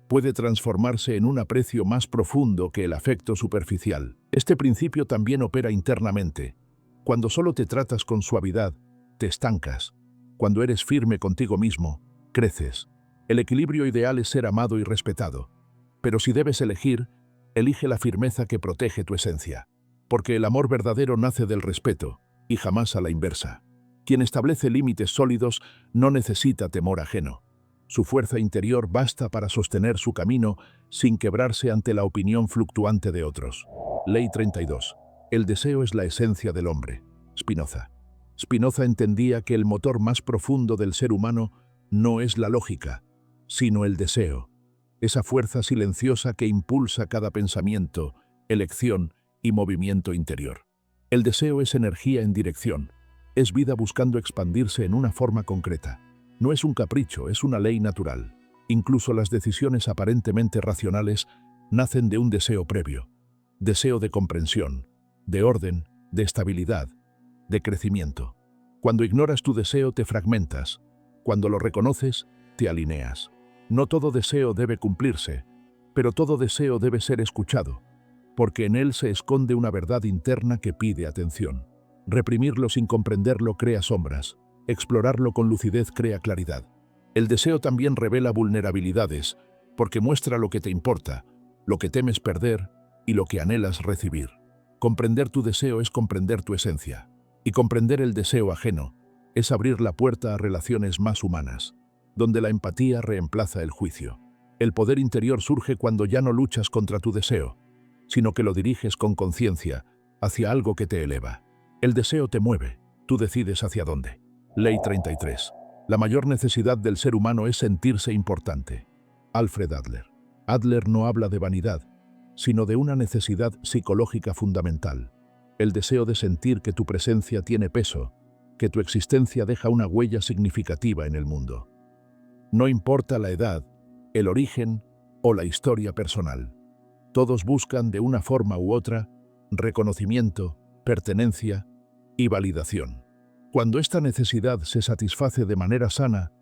puede transformarse en un aprecio más profundo que el afecto superficial. Este principio también opera internamente. Cuando solo te tratas con suavidad, te estancas. Cuando eres firme contigo mismo, creces. El equilibrio ideal es ser amado y respetado. Pero si debes elegir, elige la firmeza que protege tu esencia. Porque el amor verdadero nace del respeto, y jamás a la inversa. Quien establece límites sólidos no necesita temor ajeno. Su fuerza interior basta para sostener su camino sin quebrarse ante la opinión fluctuante de otros. Ley 32. El deseo es la esencia del hombre. Spinoza. Spinoza entendía que el motor más profundo del ser humano no es la lógica, sino el deseo. Esa fuerza silenciosa que impulsa cada pensamiento, elección y movimiento interior. El deseo es energía en dirección. Es vida buscando expandirse en una forma concreta. No es un capricho, es una ley natural. Incluso las decisiones aparentemente racionales nacen de un deseo previo. Deseo de comprensión, de orden, de estabilidad, de crecimiento. Cuando ignoras tu deseo te fragmentas. Cuando lo reconoces, te alineas. No todo deseo debe cumplirse, pero todo deseo debe ser escuchado, porque en él se esconde una verdad interna que pide atención. Reprimirlo sin comprenderlo crea sombras. Explorarlo con lucidez crea claridad. El deseo también revela vulnerabilidades, porque muestra lo que te importa, lo que temes perder y lo que anhelas recibir. Comprender tu deseo es comprender tu esencia, y comprender el deseo ajeno es abrir la puerta a relaciones más humanas, donde la empatía reemplaza el juicio. El poder interior surge cuando ya no luchas contra tu deseo, sino que lo diriges con conciencia hacia algo que te eleva. El deseo te mueve, tú decides hacia dónde. Ley 33. La mayor necesidad del ser humano es sentirse importante. Alfred Adler. Adler no habla de vanidad, sino de una necesidad psicológica fundamental. El deseo de sentir que tu presencia tiene peso, que tu existencia deja una huella significativa en el mundo. No importa la edad, el origen o la historia personal. Todos buscan de una forma u otra reconocimiento, pertenencia y validación. Cuando esta necesidad se satisface de manera sana,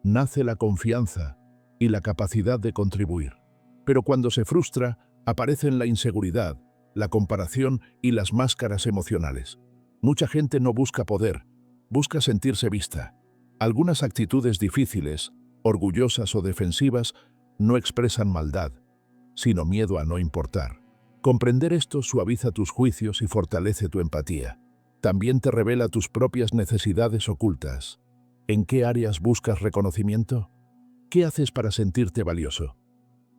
nace la confianza y la capacidad de contribuir. Pero cuando se frustra, aparecen la inseguridad, la comparación y las máscaras emocionales. Mucha gente no busca poder, busca sentirse vista. Algunas actitudes difíciles, orgullosas o defensivas, no expresan maldad, sino miedo a no importar. Comprender esto suaviza tus juicios y fortalece tu empatía. También te revela tus propias necesidades ocultas. ¿En qué áreas buscas reconocimiento? ¿Qué haces para sentirte valioso?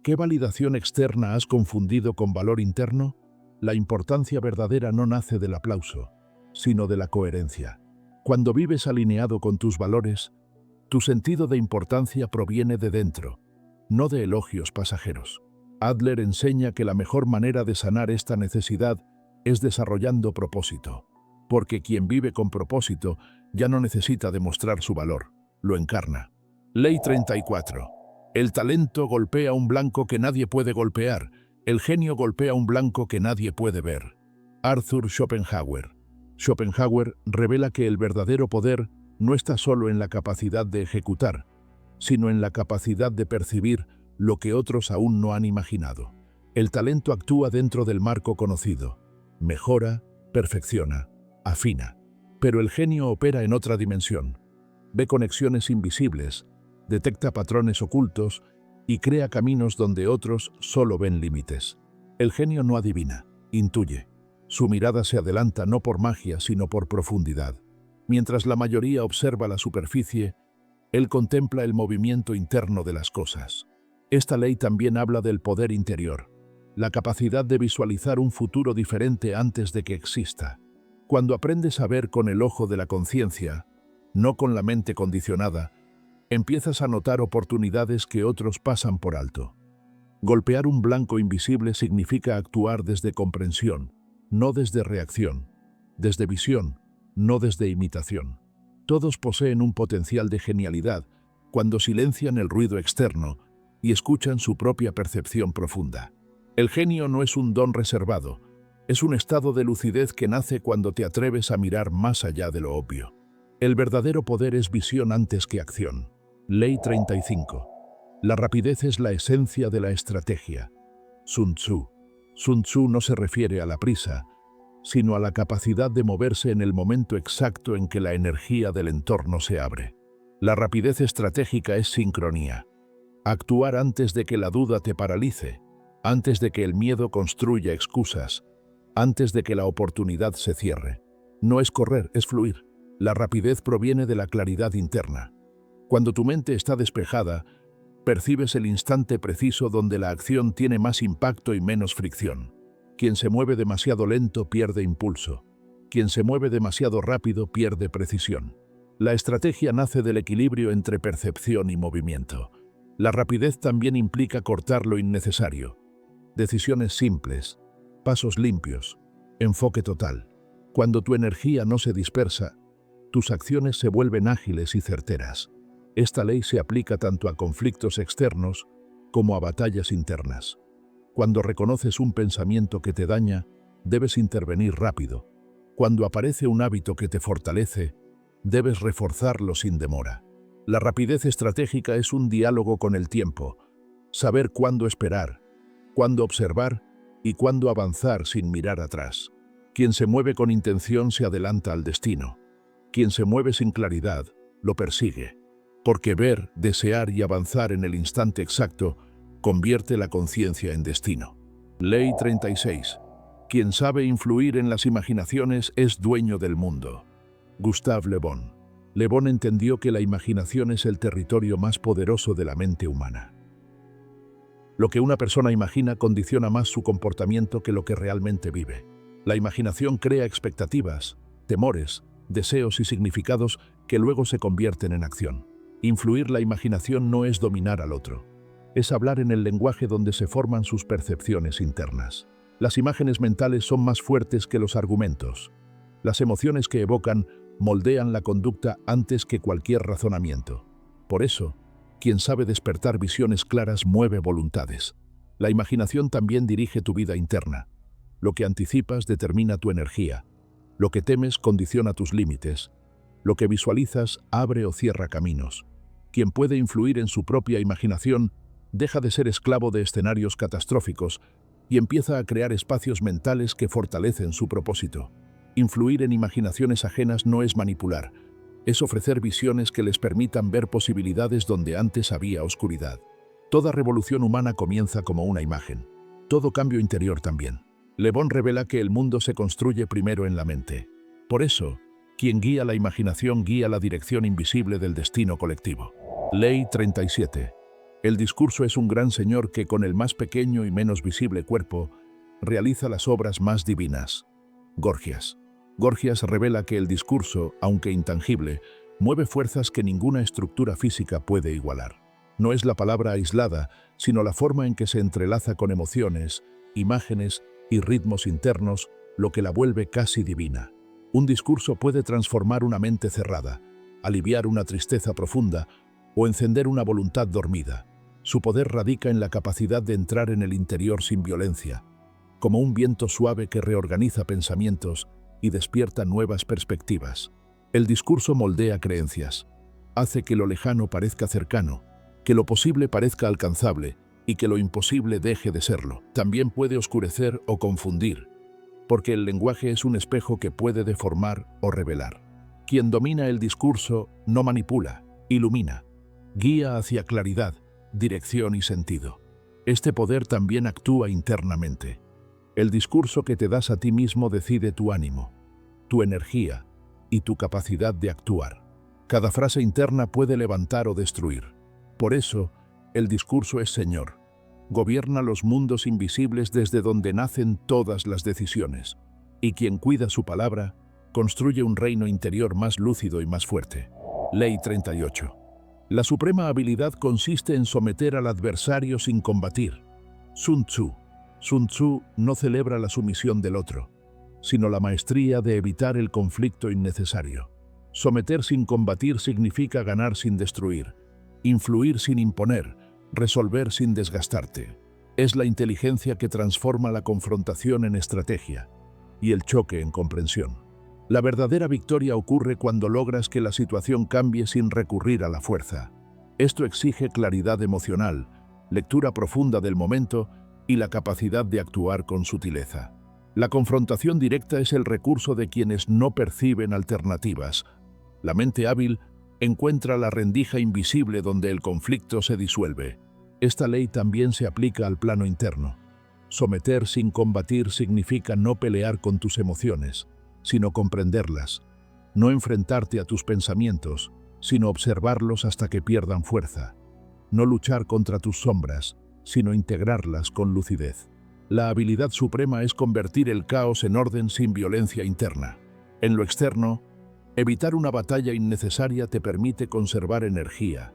¿Qué validación externa has confundido con valor interno? La importancia verdadera no nace del aplauso, sino de la coherencia. Cuando vives alineado con tus valores, tu sentido de importancia proviene de dentro, no de elogios pasajeros. Adler enseña que la mejor manera de sanar esta necesidad es desarrollando propósito, porque quien vive con propósito ya no necesita demostrar su valor, lo encarna. Ley 34. El talento golpea un blanco que nadie puede golpear, el genio golpea un blanco que nadie puede ver. Arthur Schopenhauer. Schopenhauer revela que el verdadero poder no está solo en la capacidad de ejecutar, sino en la capacidad de percibir lo que otros aún no han imaginado. El talento actúa dentro del marco conocido. Mejora, perfecciona, afina. Pero el genio opera en otra dimensión. Ve conexiones invisibles, detecta patrones ocultos y crea caminos donde otros solo ven límites. El genio no adivina, intuye. Su mirada se adelanta no por magia, sino por profundidad. Mientras la mayoría observa la superficie, él contempla el movimiento interno de las cosas. Esta ley también habla del poder interior, la capacidad de visualizar un futuro diferente antes de que exista. Cuando aprendes a ver con el ojo de la conciencia, no con la mente condicionada, empiezas a notar oportunidades que otros pasan por alto. Golpear un blanco invisible significa actuar desde comprensión, no desde reacción, desde visión, no desde imitación. Todos poseen un potencial de genialidad cuando silencian el ruido externo y escuchan su propia percepción profunda. El genio no es un don reservado, es un estado de lucidez que nace cuando te atreves a mirar más allá de lo obvio. El verdadero poder es visión antes que acción. Ley 35. La rapidez es la esencia de la estrategia. Sun Tzu. Sun Tzu no se refiere a la prisa, sino a la capacidad de moverse en el momento exacto en que la energía del entorno se abre. La rapidez estratégica es sincronía. Actuar antes de que la duda te paralice, antes de que el miedo construya excusas, antes de que la oportunidad se cierre. No es correr, es fluir. La rapidez proviene de la claridad interna. Cuando tu mente está despejada, percibes el instante preciso donde la acción tiene más impacto y menos fricción. Quien se mueve demasiado lento pierde impulso. Quien se mueve demasiado rápido pierde precisión. La estrategia nace del equilibrio entre percepción y movimiento. La rapidez también implica cortar lo innecesario. Decisiones simples, pasos limpios, enfoque total. Cuando tu energía no se dispersa, tus acciones se vuelven ágiles y certeras. Esta ley se aplica tanto a conflictos externos como a batallas internas. Cuando reconoces un pensamiento que te daña, debes intervenir rápido. Cuando aparece un hábito que te fortalece, debes reforzarlo sin demora. La rapidez estratégica es un diálogo con el tiempo, saber cuándo esperar, cuándo observar y cuándo avanzar sin mirar atrás. Quien se mueve con intención se adelanta al destino. Quien se mueve sin claridad, lo persigue. Porque ver, desear y avanzar en el instante exacto convierte la conciencia en destino. Ley 36. Quien sabe influir en las imaginaciones es dueño del mundo. Gustave Le Bon. Le Bon entendió que la imaginación es el territorio más poderoso de la mente humana. Lo que una persona imagina condiciona más su comportamiento que lo que realmente vive. La imaginación crea expectativas, temores, deseos y significados que luego se convierten en acción. Influir la imaginación no es dominar al otro. Es hablar en el lenguaje donde se forman sus percepciones internas. Las imágenes mentales son más fuertes que los argumentos. Las emociones que evocan moldean la conducta antes que cualquier razonamiento. Por eso, quien sabe despertar visiones claras mueve voluntades. La imaginación también dirige tu vida interna. Lo que anticipas determina tu energía. Lo que temes condiciona tus límites. Lo que visualizas abre o cierra caminos. Quien puede influir en su propia imaginación deja de ser esclavo de escenarios catastróficos y empieza a crear espacios mentales que fortalecen su propósito. Influir en imaginaciones ajenas no es manipular, es ofrecer visiones que les permitan ver posibilidades donde antes había oscuridad. Toda revolución humana comienza como una imagen. Todo cambio interior también. Le Bon revela que el mundo se construye primero en la mente. Por eso, quien guía la imaginación guía la dirección invisible del destino colectivo. Ley 37. El discurso es un gran señor que con el más pequeño y menos visible cuerpo realiza las obras más divinas. Gorgias. Gorgias revela que el discurso, aunque intangible, mueve fuerzas que ninguna estructura física puede igualar. No es la palabra aislada, sino la forma en que se entrelaza con emociones, imágenes y ritmos internos, lo que la vuelve casi divina. Un discurso puede transformar una mente cerrada, aliviar una tristeza profunda o encender una voluntad dormida. Su poder radica en la capacidad de entrar en el interior sin violencia, como un viento suave que reorganiza pensamientos y despierta nuevas perspectivas. El discurso moldea creencias, hace que lo lejano parezca cercano, que lo posible parezca alcanzable y que lo imposible deje de serlo. También puede oscurecer o confundir, porque el lenguaje es un espejo que puede deformar o revelar. Quien domina el discurso no manipula, ilumina, guía hacia claridad, dirección y sentido. Este poder también actúa internamente. El discurso que te das a ti mismo decide tu ánimo, tu energía y tu capacidad de actuar. Cada frase interna puede levantar o destruir. Por eso, el discurso es señor. Gobierna los mundos invisibles desde donde nacen todas las decisiones. Y quien cuida su palabra, construye un reino interior más lúcido y más fuerte. Ley 38. La suprema habilidad consiste en someter al adversario sin combatir. Sun Tzu. Sun Tzu no celebra la sumisión del otro, sino la maestría de evitar el conflicto innecesario. Someter sin combatir significa ganar sin destruir, influir sin imponer, resolver sin desgastarte. Es la inteligencia que transforma la confrontación en estrategia y el choque en comprensión. La verdadera victoria ocurre cuando logras que la situación cambie sin recurrir a la fuerza. Esto exige claridad emocional, lectura profunda del momento y la capacidad de actuar con sutileza. La confrontación directa es el recurso de quienes no perciben alternativas. La mente hábil encuentra la rendija invisible donde el conflicto se disuelve. Esta ley también se aplica al plano interno. Someter sin combatir significa no pelear con tus emociones, sino comprenderlas, no enfrentarte a tus pensamientos, sino observarlos hasta que pierdan fuerza, no luchar contra tus sombras, sino integrarlas con lucidez. La habilidad suprema es convertir el caos en orden sin violencia interna. En lo externo, evitar una batalla innecesaria te permite conservar energía,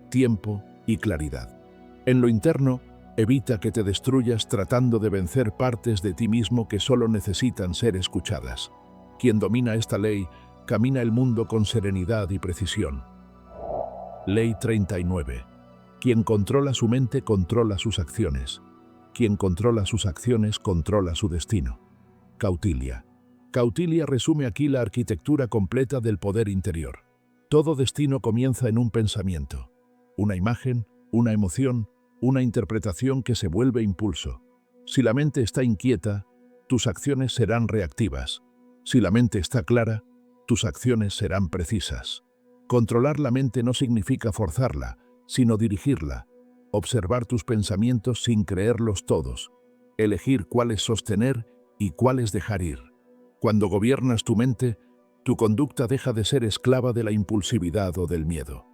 tiempo y claridad. En lo interno, evita que te destruyas tratando de vencer partes de ti mismo que solo necesitan ser escuchadas. Quien domina esta ley, camina el mundo con serenidad y precisión. Ley 39. Quien controla su mente controla sus acciones. Quien controla sus acciones controla su destino. Kautilya. Kautilya resume aquí la arquitectura completa del poder interior. Todo destino comienza en un pensamiento, una imagen, una emoción, una interpretación que se vuelve impulso. Si la mente está inquieta, tus acciones serán reactivas. Si la mente está clara, tus acciones serán precisas. Controlar la mente no significa forzarla, sino dirigirla, observar tus pensamientos sin creerlos todos, elegir cuáles sostener y cuáles dejar ir. Cuando gobiernas tu mente, tu conducta deja de ser esclava de la impulsividad o del miedo.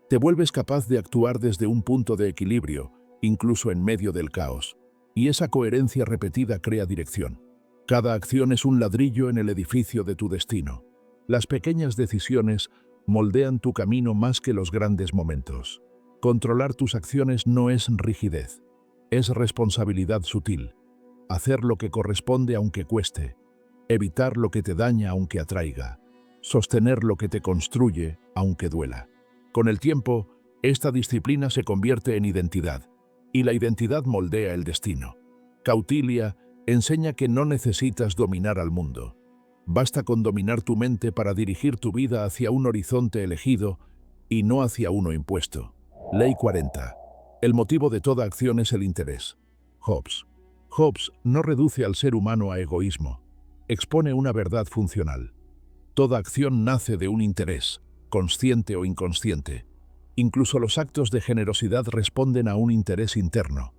Te vuelves capaz de actuar desde un punto de equilibrio, incluso en medio del caos, y esa coherencia repetida crea dirección. Cada acción es un ladrillo en el edificio de tu destino. Las pequeñas decisiones moldean tu camino más que los grandes momentos. Controlar tus acciones no es rigidez, es responsabilidad sutil. Hacer lo que corresponde aunque cueste, evitar lo que te daña aunque atraiga, sostener lo que te construye aunque duela. Con el tiempo, esta disciplina se convierte en identidad, y la identidad moldea el destino. Kautilya enseña que no necesitas dominar al mundo. Basta con dominar tu mente para dirigir tu vida hacia un horizonte elegido y no hacia uno impuesto. Ley 40. El motivo de toda acción es el interés. Hobbes. Hobbes no reduce al ser humano a egoísmo. Expone una verdad funcional. Toda acción nace de un interés, consciente o inconsciente. Incluso los actos de generosidad responden a un interés interno.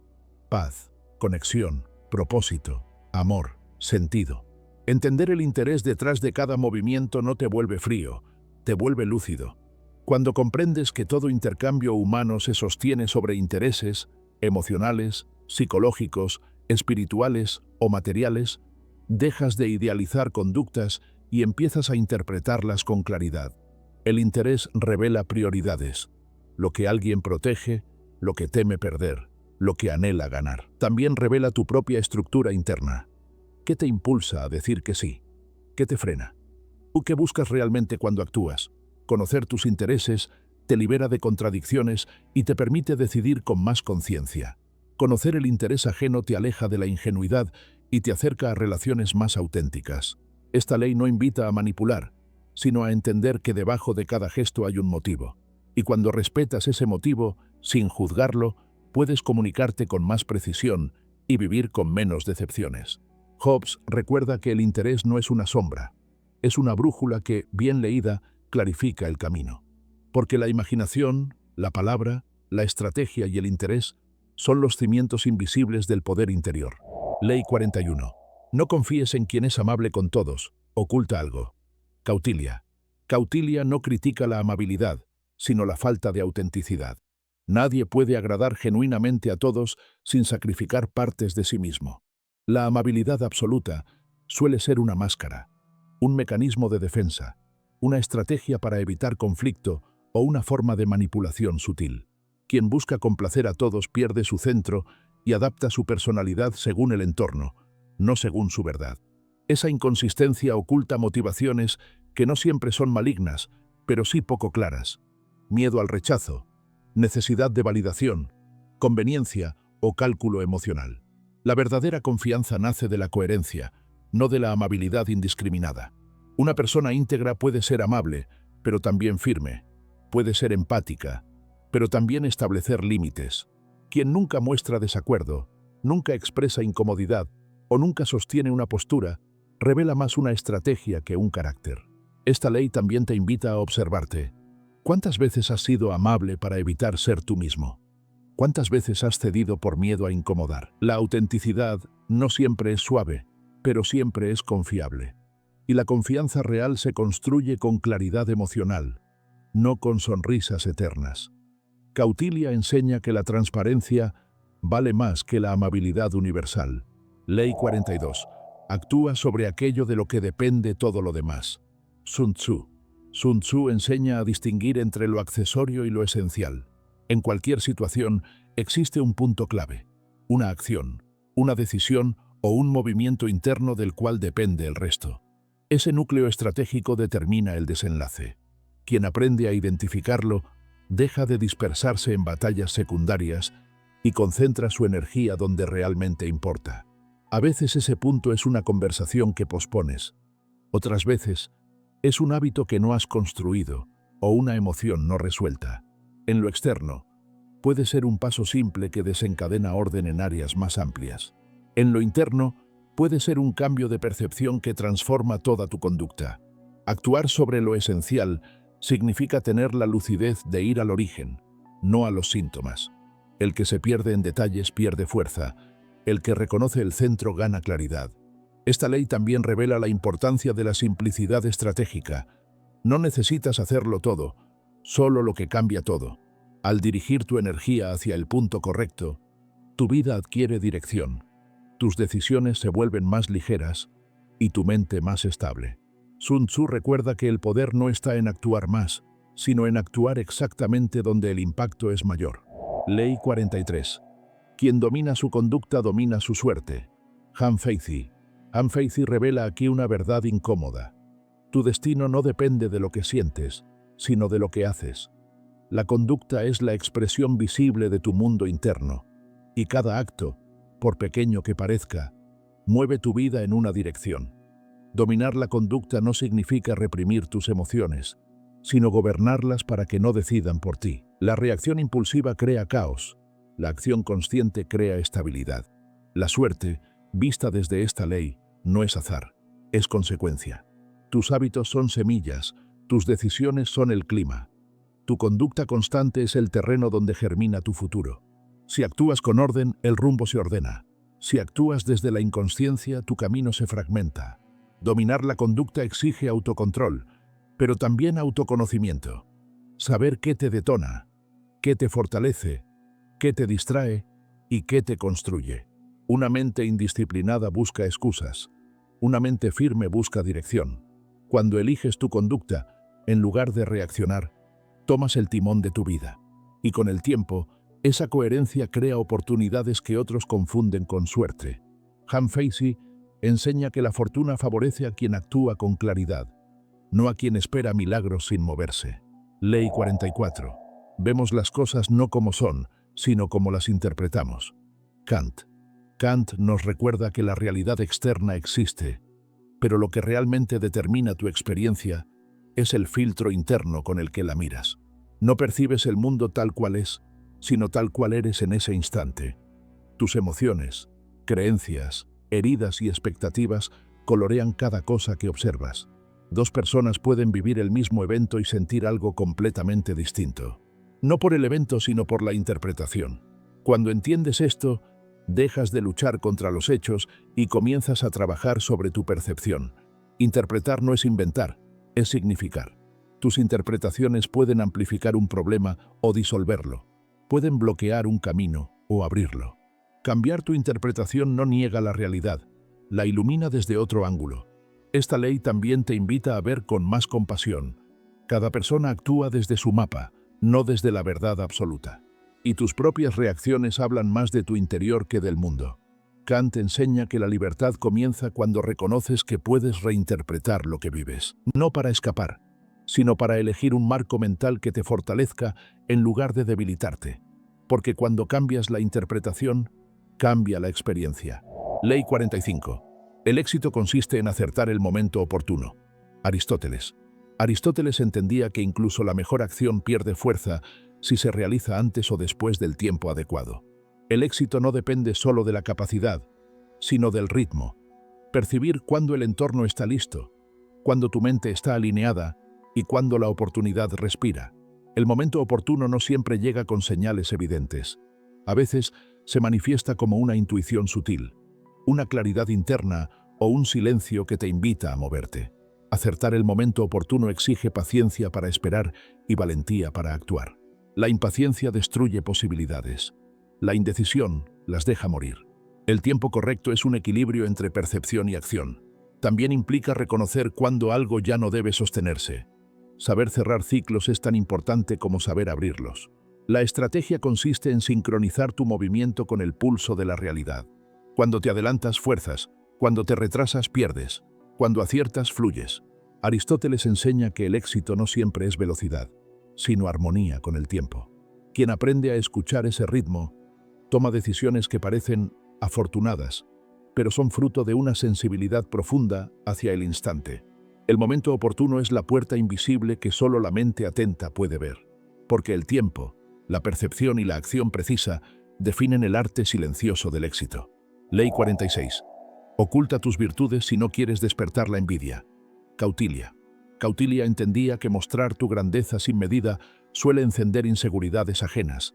Paz, conexión, propósito, amor, sentido. Entender el interés detrás de cada movimiento no te vuelve frío, te vuelve lúcido. Cuando comprendes que todo intercambio humano se sostiene sobre intereses emocionales, psicológicos, espirituales o materiales, dejas de idealizar conductas y empiezas a interpretarlas con claridad. El interés revela prioridades, lo que alguien protege, lo que teme perder, lo que anhela ganar. También revela tu propia estructura interna. ¿Qué te impulsa a decir que sí? ¿Qué te frena? ¿Tú qué buscas realmente cuando actúas? Conocer tus intereses te libera de contradicciones y te permite decidir con más conciencia. Conocer el interés ajeno te aleja de la ingenuidad y te acerca a relaciones más auténticas. Esta ley no invita a manipular, sino a entender que debajo de cada gesto hay un motivo. Y cuando respetas ese motivo, sin juzgarlo, puedes comunicarte con más precisión y vivir con menos decepciones. Hobbes recuerda que el interés no es una sombra, es una brújula que, bien leída, clarifica el camino. Porque la imaginación, la palabra, la estrategia y el interés son los cimientos invisibles del poder interior. Ley 41. No confíes en quien es amable con todos, oculta algo. Cautilia. Cautilia no critica la amabilidad, sino la falta de autenticidad. Nadie puede agradar genuinamente a todos sin sacrificar partes de sí mismo. La amabilidad absoluta suele ser una máscara, un mecanismo de defensa, una estrategia para evitar conflicto o una forma de manipulación sutil. Quien busca complacer a todos pierde su centro y adapta su personalidad según el entorno, no según su verdad. Esa inconsistencia oculta motivaciones que no siempre son malignas, pero sí poco claras. Miedo al rechazo, necesidad de validación, conveniencia o cálculo emocional. La verdadera confianza nace de la coherencia, no de la amabilidad indiscriminada. Una persona íntegra puede ser amable, pero también firme. Puede ser empática, pero también establecer límites. Quien nunca muestra desacuerdo, nunca expresa incomodidad o nunca sostiene una postura, revela más una estrategia que un carácter. Esta ley también te invita a observarte. ¿Cuántas veces has sido amable para evitar ser tú mismo? ¿Cuántas veces has cedido por miedo a incomodar? La autenticidad no siempre es suave, pero siempre es confiable. Y la confianza real se construye con claridad emocional, no con sonrisas eternas. Cautilia enseña que la transparencia vale más que la amabilidad universal. Ley 42. Actúa sobre aquello de lo que depende todo lo demás. Sun Tzu. Sun Tzu enseña a distinguir entre lo accesorio y lo esencial. En cualquier situación existe un punto clave, una acción, una decisión o un movimiento interno del cual depende el resto. Ese núcleo estratégico determina el desenlace. Quien aprende a identificarlo deja de dispersarse en batallas secundarias y concentra su energía donde realmente importa. A veces ese punto es una conversación que pospones. Otras veces es un hábito que no has construido o una emoción no resuelta. En lo externo, puede ser un paso simple que desencadena orden en áreas más amplias. En lo interno, puede ser un cambio de percepción que transforma toda tu conducta. Actuar sobre lo esencial significa tener la lucidez de ir al origen, no a los síntomas. El que se pierde en detalles pierde fuerza. El que reconoce el centro gana claridad. Esta ley también revela la importancia de la simplicidad estratégica. No necesitas hacerlo todo, solo lo que cambia todo. Al dirigir tu energía hacia el punto correcto, tu vida adquiere dirección. Tus decisiones se vuelven más ligeras y tu mente más estable. Sun Tzu recuerda que el poder no está en actuar más, sino en actuar exactamente donde el impacto es mayor. Ley 43. Quien domina su conducta domina su suerte. Han Feizi. Han Feizi revela aquí una verdad incómoda. Tu destino no depende de lo que sientes, sino de lo que haces. La conducta es la expresión visible de tu mundo interno, y cada acto, por pequeño que parezca, mueve tu vida en una dirección. Dominar la conducta no significa reprimir tus emociones, sino gobernarlas para que no decidan por ti. La reacción impulsiva crea caos, la acción consciente crea estabilidad. La suerte, vista desde esta ley, no es azar, es consecuencia. Tus hábitos son semillas, tus decisiones son el clima. Tu conducta constante es el terreno donde germina tu futuro. Si actúas con orden, el rumbo se ordena. Si actúas desde la inconsciencia, tu camino se fragmenta. Dominar la conducta exige autocontrol, pero también autoconocimiento. Saber qué te detona, qué te fortalece, qué te distrae y qué te construye. Una mente indisciplinada busca excusas. Una mente firme busca dirección. Cuando eliges tu conducta, en lugar de reaccionar, tomas el timón de tu vida. Y con el tiempo, esa coherencia crea oportunidades que otros confunden con suerte. Han Feizi enseña que la fortuna favorece a quien actúa con claridad, no a quien espera milagros sin moverse. Ley 44. Vemos las cosas no como son, sino como las interpretamos. Kant. Kant nos recuerda que la realidad externa existe, pero lo que realmente determina tu experiencia es el filtro interno con el que la miras. No percibes el mundo tal cual es, sino tal cual eres en ese instante. Tus emociones, creencias, heridas y expectativas colorean cada cosa que observas. Dos personas pueden vivir el mismo evento y sentir algo completamente distinto. No por el evento, sino por la interpretación. Cuando entiendes esto, dejas de luchar contra los hechos y comienzas a trabajar sobre tu percepción. Interpretar no es inventar, es significar. Tus interpretaciones pueden amplificar un problema o disolverlo. Pueden bloquear un camino o abrirlo. Cambiar tu interpretación no niega la realidad, la ilumina desde otro ángulo. Esta ley también te invita a ver con más compasión. Cada persona actúa desde su mapa, no desde la verdad absoluta. Y tus propias reacciones hablan más de tu interior que del mundo. Kant enseña que la libertad comienza cuando reconoces que puedes reinterpretar lo que vives, no para escapar, sino para elegir un marco mental que te fortalezca en lugar de debilitarte. Porque cuando cambias la interpretación, cambia la experiencia. Ley 45. El éxito consiste en acertar el momento oportuno. Aristóteles. Aristóteles entendía que incluso la mejor acción pierde fuerza si se realiza antes o después del tiempo adecuado. El éxito no depende solo de la capacidad, sino del ritmo. Percibir cuándo el entorno está listo, cuándo tu mente está alineada y cuándo la oportunidad respira. El momento oportuno no siempre llega con señales evidentes. A veces se manifiesta como una intuición sutil, una claridad interna o un silencio que te invita a moverte. Acertar el momento oportuno exige paciencia para esperar y valentía para actuar. La impaciencia destruye posibilidades. La indecisión las deja morir. El tiempo correcto es un equilibrio entre percepción y acción. También implica reconocer cuándo algo ya no debe sostenerse. Saber cerrar ciclos es tan importante como saber abrirlos. La estrategia consiste en sincronizar tu movimiento con el pulso de la realidad. Cuando te adelantas, fuerzas. Cuando te retrasas, pierdes. Cuando aciertas, fluyes. Aristóteles enseña que el éxito no siempre es velocidad, sino armonía con el tiempo. Quien aprende a escuchar ese ritmo, toma decisiones que parecen afortunadas, pero son fruto de una sensibilidad profunda hacia el instante. El momento oportuno es la puerta invisible que solo la mente atenta puede ver, porque el tiempo, la percepción y la acción precisa definen el arte silencioso del éxito. Ley 46. Oculta tus virtudes si no quieres despertar la envidia. Cautilia. Cautilia entendía que mostrar tu grandeza sin medida suele encender inseguridades ajenas,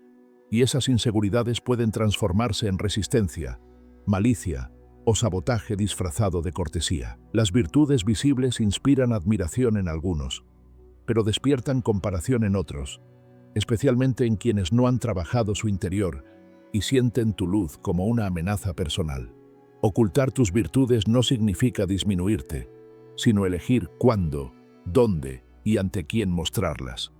y esas inseguridades pueden transformarse en resistencia, malicia o sabotaje disfrazado de cortesía. Las virtudes visibles inspiran admiración en algunos, pero despiertan comparación en otros, especialmente en quienes no han trabajado su interior y sienten tu luz como una amenaza personal. Ocultar tus virtudes no significa disminuirte, sino elegir cuándo, dónde y ante quién mostrarlas,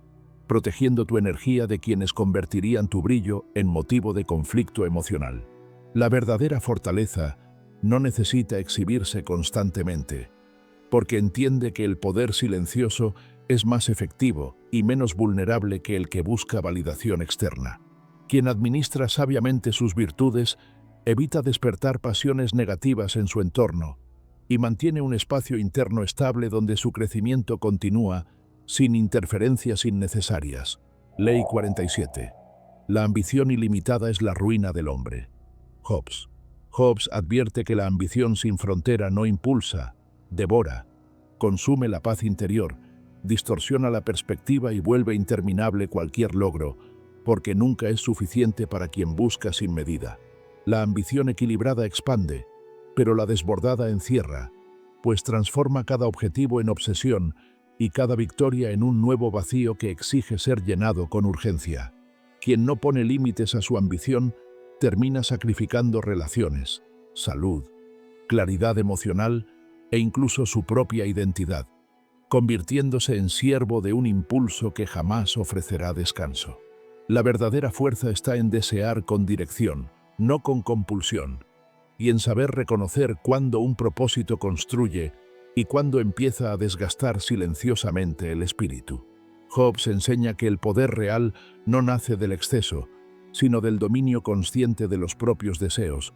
protegiendo tu energía de quienes convertirían tu brillo en motivo de conflicto emocional. La verdadera fortaleza no necesita exhibirse constantemente, porque entiende que el poder silencioso es más efectivo y menos vulnerable que el que busca validación externa. Quien administra sabiamente sus virtudes evita despertar pasiones negativas en su entorno y mantiene un espacio interno estable donde su crecimiento continúa sin interferencias innecesarias. Ley 47. La ambición ilimitada es la ruina del hombre. Hobbes. Hobbes advierte que la ambición sin frontera no impulsa, devora, consume la paz interior, distorsiona la perspectiva y vuelve interminable cualquier logro, porque nunca es suficiente para quien busca sin medida. La ambición equilibrada expande, pero la desbordada encierra, pues transforma cada objetivo en obsesión y cada victoria en un nuevo vacío que exige ser llenado con urgencia. Quien no pone límites a su ambición termina sacrificando relaciones, salud, claridad emocional e incluso su propia identidad, convirtiéndose en siervo de un impulso que jamás ofrecerá descanso. La verdadera fuerza está en desear con dirección, no con compulsión, y en saber reconocer cuándo un propósito construye y cuándo empieza a desgastar silenciosamente el espíritu. Hobbes enseña que el poder real no nace del exceso, sino del dominio consciente de los propios deseos,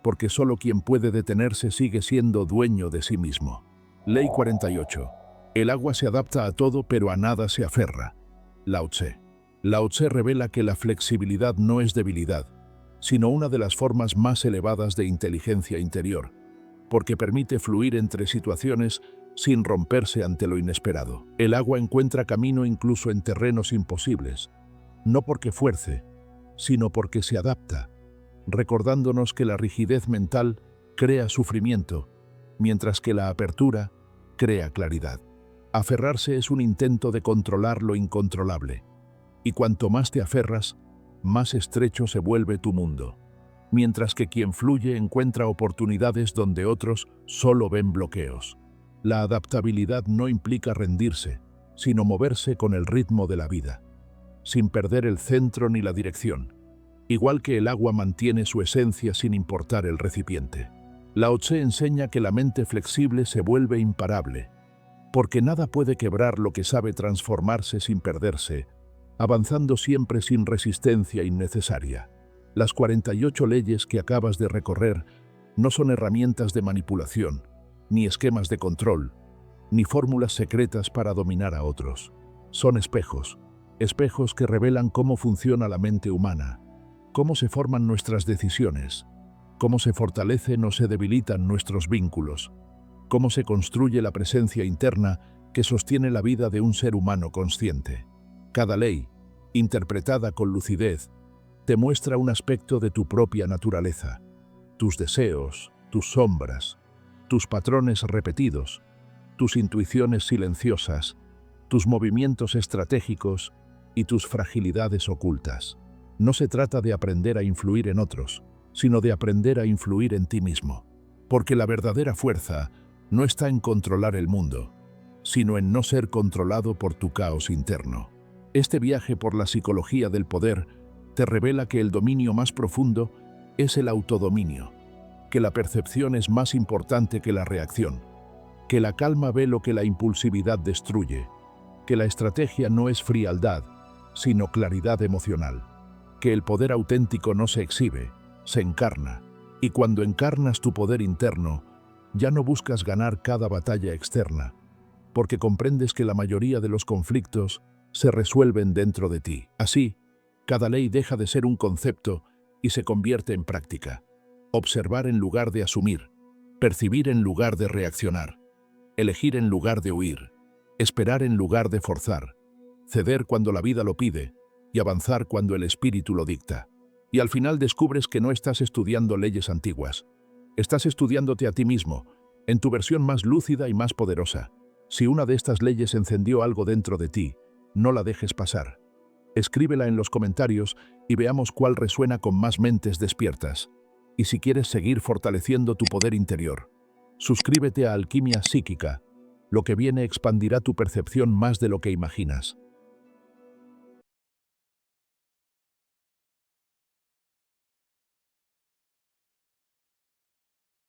porque solo quien puede detenerse sigue siendo dueño de sí mismo. Ley 48. El agua se adapta a todo, pero a nada se aferra. Lao Tse. Lao Tse revela que la flexibilidad no es debilidad, sino una de las formas más elevadas de inteligencia interior, porque permite fluir entre situaciones sin romperse ante lo inesperado. El agua encuentra camino incluso en terrenos imposibles, no porque fuerce, sino porque se adapta, recordándonos que la rigidez mental crea sufrimiento, mientras que la apertura crea claridad. Aferrarse es un intento de controlar lo incontrolable, y cuanto más te aferras, más estrecho se vuelve tu mundo, mientras que quien fluye encuentra oportunidades donde otros solo ven bloqueos. La adaptabilidad no implica rendirse, sino moverse con el ritmo de la vida, sin perder el centro ni la dirección. Igual que el agua mantiene su esencia sin importar el recipiente. Lao Tse enseña que la mente flexible se vuelve imparable, porque nada puede quebrar lo que sabe transformarse sin perderse, avanzando siempre sin resistencia innecesaria. Las 48 leyes que acabas de recorrer no son herramientas de manipulación, ni esquemas de control, ni fórmulas secretas para dominar a otros. Son espejos, espejos que revelan cómo funciona la mente humana, cómo se forman nuestras decisiones, cómo se fortalecen o se debilitan nuestros vínculos, cómo se construye la presencia interna que sostiene la vida de un ser humano consciente. Cada ley, interpretada con lucidez, te muestra un aspecto de tu propia naturaleza, tus deseos, tus sombras, tus patrones repetidos, tus intuiciones silenciosas, tus movimientos estratégicos y tus fragilidades ocultas. No se trata de aprender a influir en otros, sino de aprender a influir en ti mismo. Porque la verdadera fuerza no está en controlar el mundo, sino en no ser controlado por tu caos interno. Este viaje por la psicología del poder te revela que el dominio más profundo es el autodominio, que la percepción es más importante que la reacción, que la calma ve lo que la impulsividad destruye, que la estrategia no es frialdad, sino claridad emocional, que el poder auténtico no se exhibe, se encarna, y cuando encarnas tu poder interno, ya no buscas ganar cada batalla externa, porque comprendes que la mayoría de los conflictos se resuelven dentro de ti. Así, cada ley deja de ser un concepto y se convierte en práctica. Observar en lugar de asumir, percibir en lugar de reaccionar, elegir en lugar de huir, esperar en lugar de forzar, ceder cuando la vida lo pide y avanzar cuando el espíritu lo dicta. Y al final descubres que no estás estudiando leyes antiguas. Estás estudiándote a ti mismo, en tu versión más lúcida y más poderosa. Si una de estas leyes encendió algo dentro de ti, no la dejes pasar. Escríbela en los comentarios y veamos cuál resuena con más mentes despiertas. Y si quieres seguir fortaleciendo tu poder interior, suscríbete a Alquimia Psíquica. Lo que viene expandirá tu percepción más de lo que imaginas.